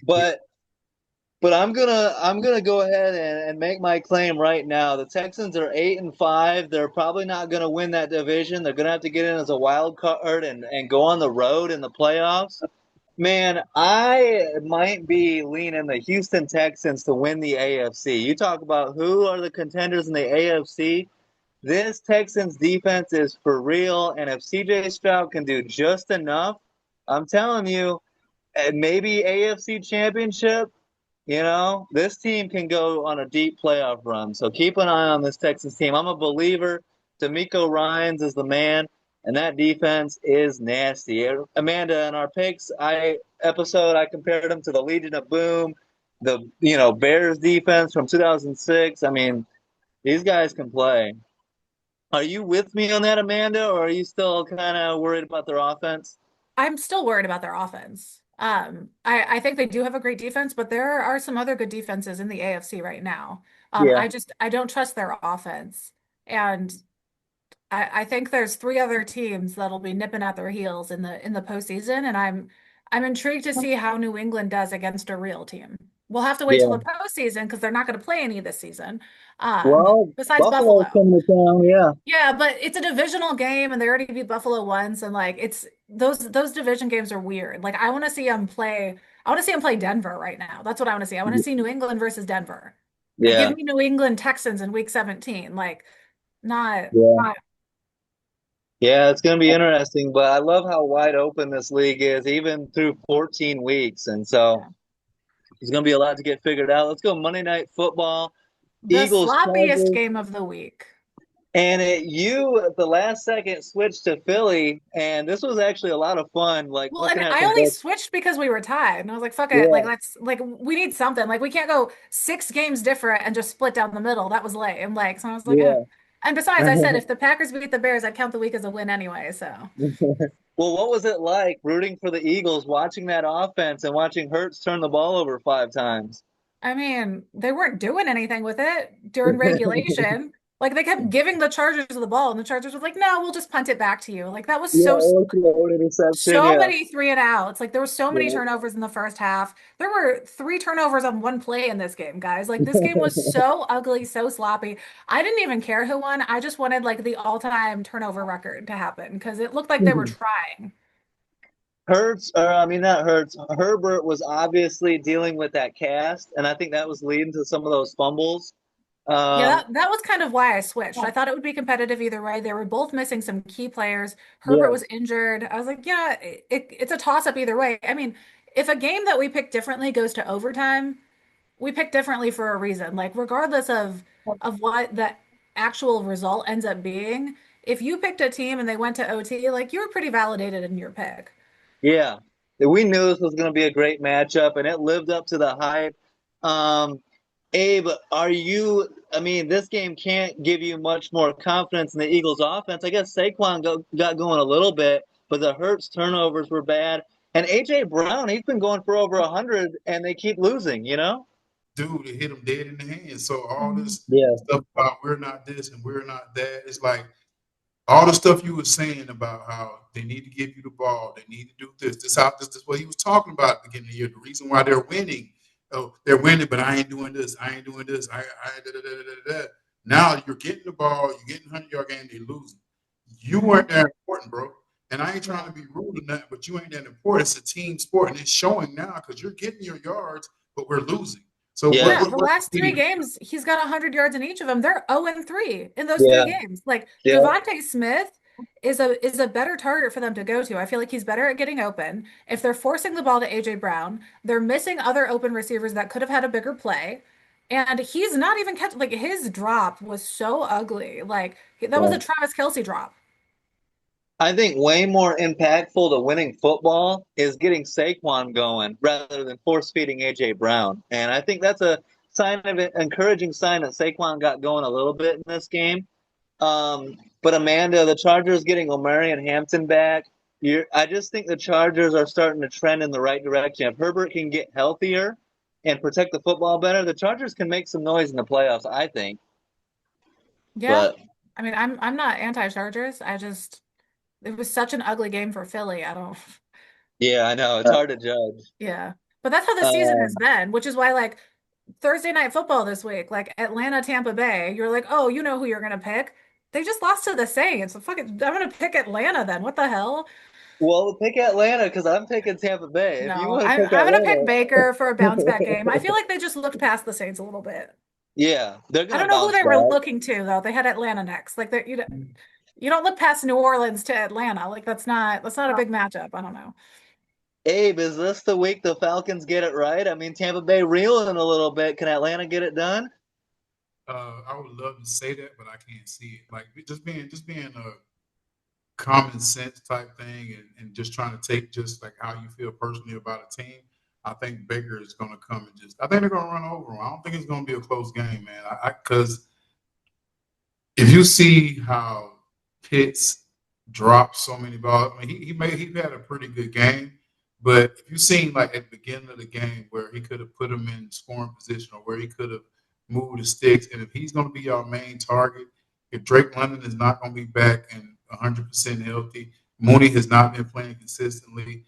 But I'm gonna go ahead and make my claim right now. The Texans are 8-5. They're probably not gonna win that division. They're gonna have to get in as a wild card and go on the road in the playoffs. Man, I might be leaning the Houston Texans to win the AFC. You talk about who are the contenders in the AFC. This Texans defense is for real, and if CJ Stroud can do just enough, I'm telling you, maybe AFC Championship. This team can go on a deep playoff run. So keep an eye on this Texans team. I'm a believer. D'Amico Ryans is the man, and that defense is nasty. Amanda, in our picks, I compared them to the Legion of Boom, the Bears defense from 2006. I mean, these guys can play. Are you with me on that, Amanda, or are you still kind of worried about their offense? I'm still worried about their offense. I think they do have a great defense, but there are some other good defenses in the AFC right now. Yeah. I don't trust their offense. And I think there's three other teams that'll be nipping at their heels in the postseason, and I'm intrigued to see how New England does against a real team. We'll have to wait till Yeah. the postseason because they're not going to play any this season. Well, Besides Buffalo's Buffalo. coming to town. Yeah. Yeah, but it's a divisional game and they already beat Buffalo once and like it's those division games are weird. Like I want to see them play I want to see them play Denver right now. That's what I want to see. I want to see New England versus Denver. Like give Yeah. me New England Texans in week 17. Like not Yeah. Yeah, it's going to be interesting, but I love how wide open this league is, even through 14 weeks. And so yeah. there's going to be a lot to get figured out. Let's go Monday Night Football, The Eagles, sloppiest Chargers. game of the week. And you, at the last second, switched to Philly. And this was actually a lot of fun, like Well, looking and at I some only bets. switched because we were tied. And I was like, fuck it. Like Yeah. let's like we need something. Like we can't go 6 games different and just split down the middle. That was lame. Like so I was like, eh. Yeah. And besides, I said if the Packers beat the Bears, I'd count the week as a win anyway. So Well, what was it like rooting for the Eagles, watching that offense and watching Hurts turn the ball over 5 times? I mean, they weren't doing anything with it during regulation. Like they kept giving the Chargers the ball, and the Chargers was like, "No, we'll just punt it back to you." Like that was Yeah, overthrow, interception. so Yeah. many three and outs. Like there were so many Yeah. turnovers in the first half. There were 3 turnovers on one play in this game, guys. Like this game was so ugly, so sloppy. I didn't even care who won. I just wanted like the all-time turnover record to happen because it looked like they were trying. Hurts, or I mean, not Hurts. Herbert was obviously dealing with that cast, and I think that was leading to some of those fumbles. Yeah, Um, that was kind of why I switched. I thought it would be competitive either way. They were both missing some key players. Herbert yeah, was injured. I was like, yeah, it's a toss up either way. I mean, if a game that we pick differently goes to overtime, we pick differently for a reason. Like regardless of what the actual result ends up being, if you picked a team and they went to OT, like you were pretty validated in your pick. yeah. We knew this was going to be a great matchup, and it lived up to the hype. Um, Abe, are you? I mean, this game can't give you much more confidence in the Eagles' offense. I guess Saquon got going a little bit, but the Hurts turnovers were bad, and AJ Brown, he's been going for over 100, and they keep losing. You know? Dude, it hit him dead in the hand. So all Mhm. this Yeah. stuff about we're not this and we're not that, it's like all the stuff you were saying about how they need to give you the ball, they need to do this. This is what he was talking about at the beginning of the year. The reason why they're winning. Oh, they're winning, but I ain't doing this. I ain't doing this. I da, da, da, da, da. Now you're getting the ball, you're getting 100-yard game, they're losing. You weren't that important, bro. And I ain't trying to be rude or nothing, but you ain't that important. It's a team sport, and it's showing now because you're getting your yards, but we're losing. So Yeah. Yeah, the what last you 3 games, he's got 100 yards in each of them. They're 0-3 in those three Yeah. games. Like Yeah. Devontae Smith is a better target for them to go to. I feel like he's better at getting open. If they're forcing the ball to AJ Brown, they're missing other open receivers that could have had a bigger play. And he's not even catch like his drop was so ugly. Like that was Yeah. a Travis Kelce drop. I think way more impactful to winning football is getting Saquon going rather than force feeding AJ Brown. And I think that's a sign of an encouraging sign that Saquon got going a little bit in this game. But Amanda, the Chargers getting Omarion Hampton back. I just think the Chargers are starting to trend in the right direction. If Herbert can get healthier and protect the football better, the Chargers can make some noise in the playoffs, I think. Yeah. But I mean, I'm not anti-Chargers. I just it was such an ugly game for Philly. I don't yeah, I know it's hard to judge. Yeah. But that's how the season has Um, been, which is why like Thursday night football this week, like Atlanta, Tampa Bay, you're like, oh, you know who you're gonna pick. They just lost to the Saints. So fucking I'm gonna pick Atlanta then. What the hell? well, pick Atlanta because I'm picking Tampa Bay. If you No, want to pick I'm gonna pick Atlanta, Baker for a bounce back game. I feel like they just looked past the Saints a little bit. yeah, they're I gonna don't know who bounce they were back. looking to though. They had Atlanta next. Like you don't look past New Orleans to Atlanta. Like that's not a big matchup. I don't know. Abe, is this the week the Falcons get it right? I mean, Tampa Bay reeling a little bit. Can Atlanta get it done? I would love to say that, but I can't see it. Like just being a common sense type thing and just trying to take just like how you feel personally about a team. I think Baker is going to come and I think they're going to run over him. I don't think it's going to be a close game, man. Because if you see how Pitts dropped so many balls, I mean, he had a pretty good game. But if you seen like at the beginning of the game where he could have put him in scoring position or where he could have moved the sticks, and if he's going to be our main target, If Drake London is not going to be back and 100% healthy, Mooney has not been playing consistently.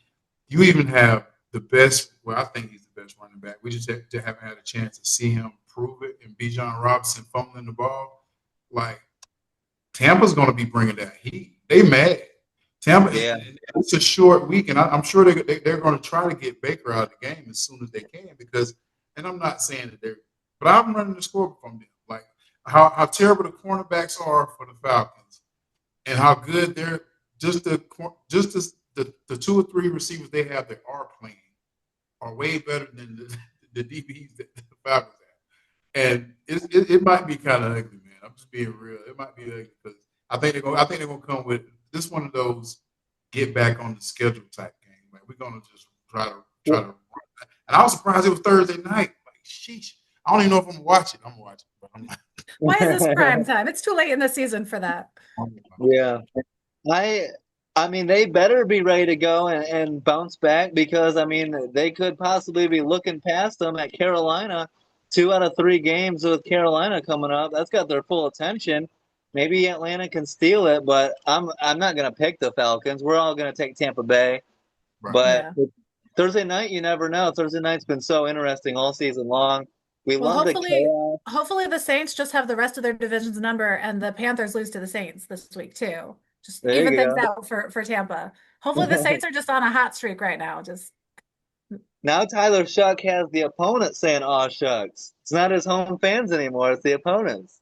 You even have the best. Well, I think he's the best running back. We just haven't had a chance to see him prove it. And Bijan Robinson fumbling the ball, like Tampa's going to be bringing that heat. They mad. Tampa, Yeah. it's a short week, and I'm sure they're going to try to get Baker out of the game as soon as they can because, and I'm not saying that but I'm running the score from them. Like how terrible the cornerbacks are for the Falcons and how good they're just the 2 or 3 receivers they have that are playing are way better than the DBs that the Falcons have. And it might be kind of ugly, man. I'm just being real. It might be ugly because I think they're gonna come with this one of those get back on the schedule type game. Like we're gonna just try to run that. And I was surprised it was Thursday night. Like sheesh. I don't even know if I'm gonna watch it. I'm gonna watch it, but I'm not. Why is this prime time? It's too late in the season for that. Yeah. I mean, they better be ready to go and bounce back because, I mean, they could possibly be looking past them at Carolina. 2 out of 3 games with Carolina coming up. That's got their full attention. Maybe Atlanta can steal it, but I'm not going to pick the Falcons. We're all going to take Tampa Bay. Right. But Thursday night, you never know. Thursday night's been so interesting all season long. Love the chaos. Hopefully the Saints just have the rest of their division's number and the Panthers lose to the Saints this week too. Just There even you things go. out for Tampa. Hopefully the Saints are just on a hot streak right now. Just Now Tyler Shuck has the opponent saying, "Aw, shucks." It's not his home fans anymore. It's the opponents.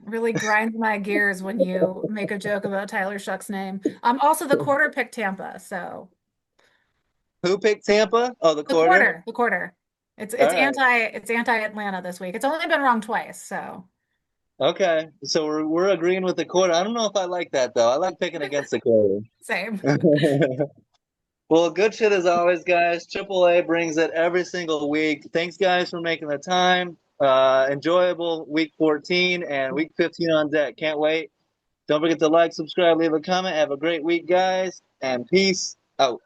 really grinds my gears when you make a joke about Tyler Shuck's name. Also the quarter picked Tampa, so Who picked Tampa? Oh, the quarter? the quarter. It's All right. anti-Atlanta this week. It's only been wrong twice, so Okay, so we're agreeing with the quarter. I don't know if I like that though. I like picking against the quarter. same. Well, good shit as always, guys. AAA brings it every single week. Thanks, guys, for making the time. Enjoyable week 14 and week 15 on deck. Can't wait. Don't forget to like, subscribe, leave a comment. Have a great week, guys, and peace out.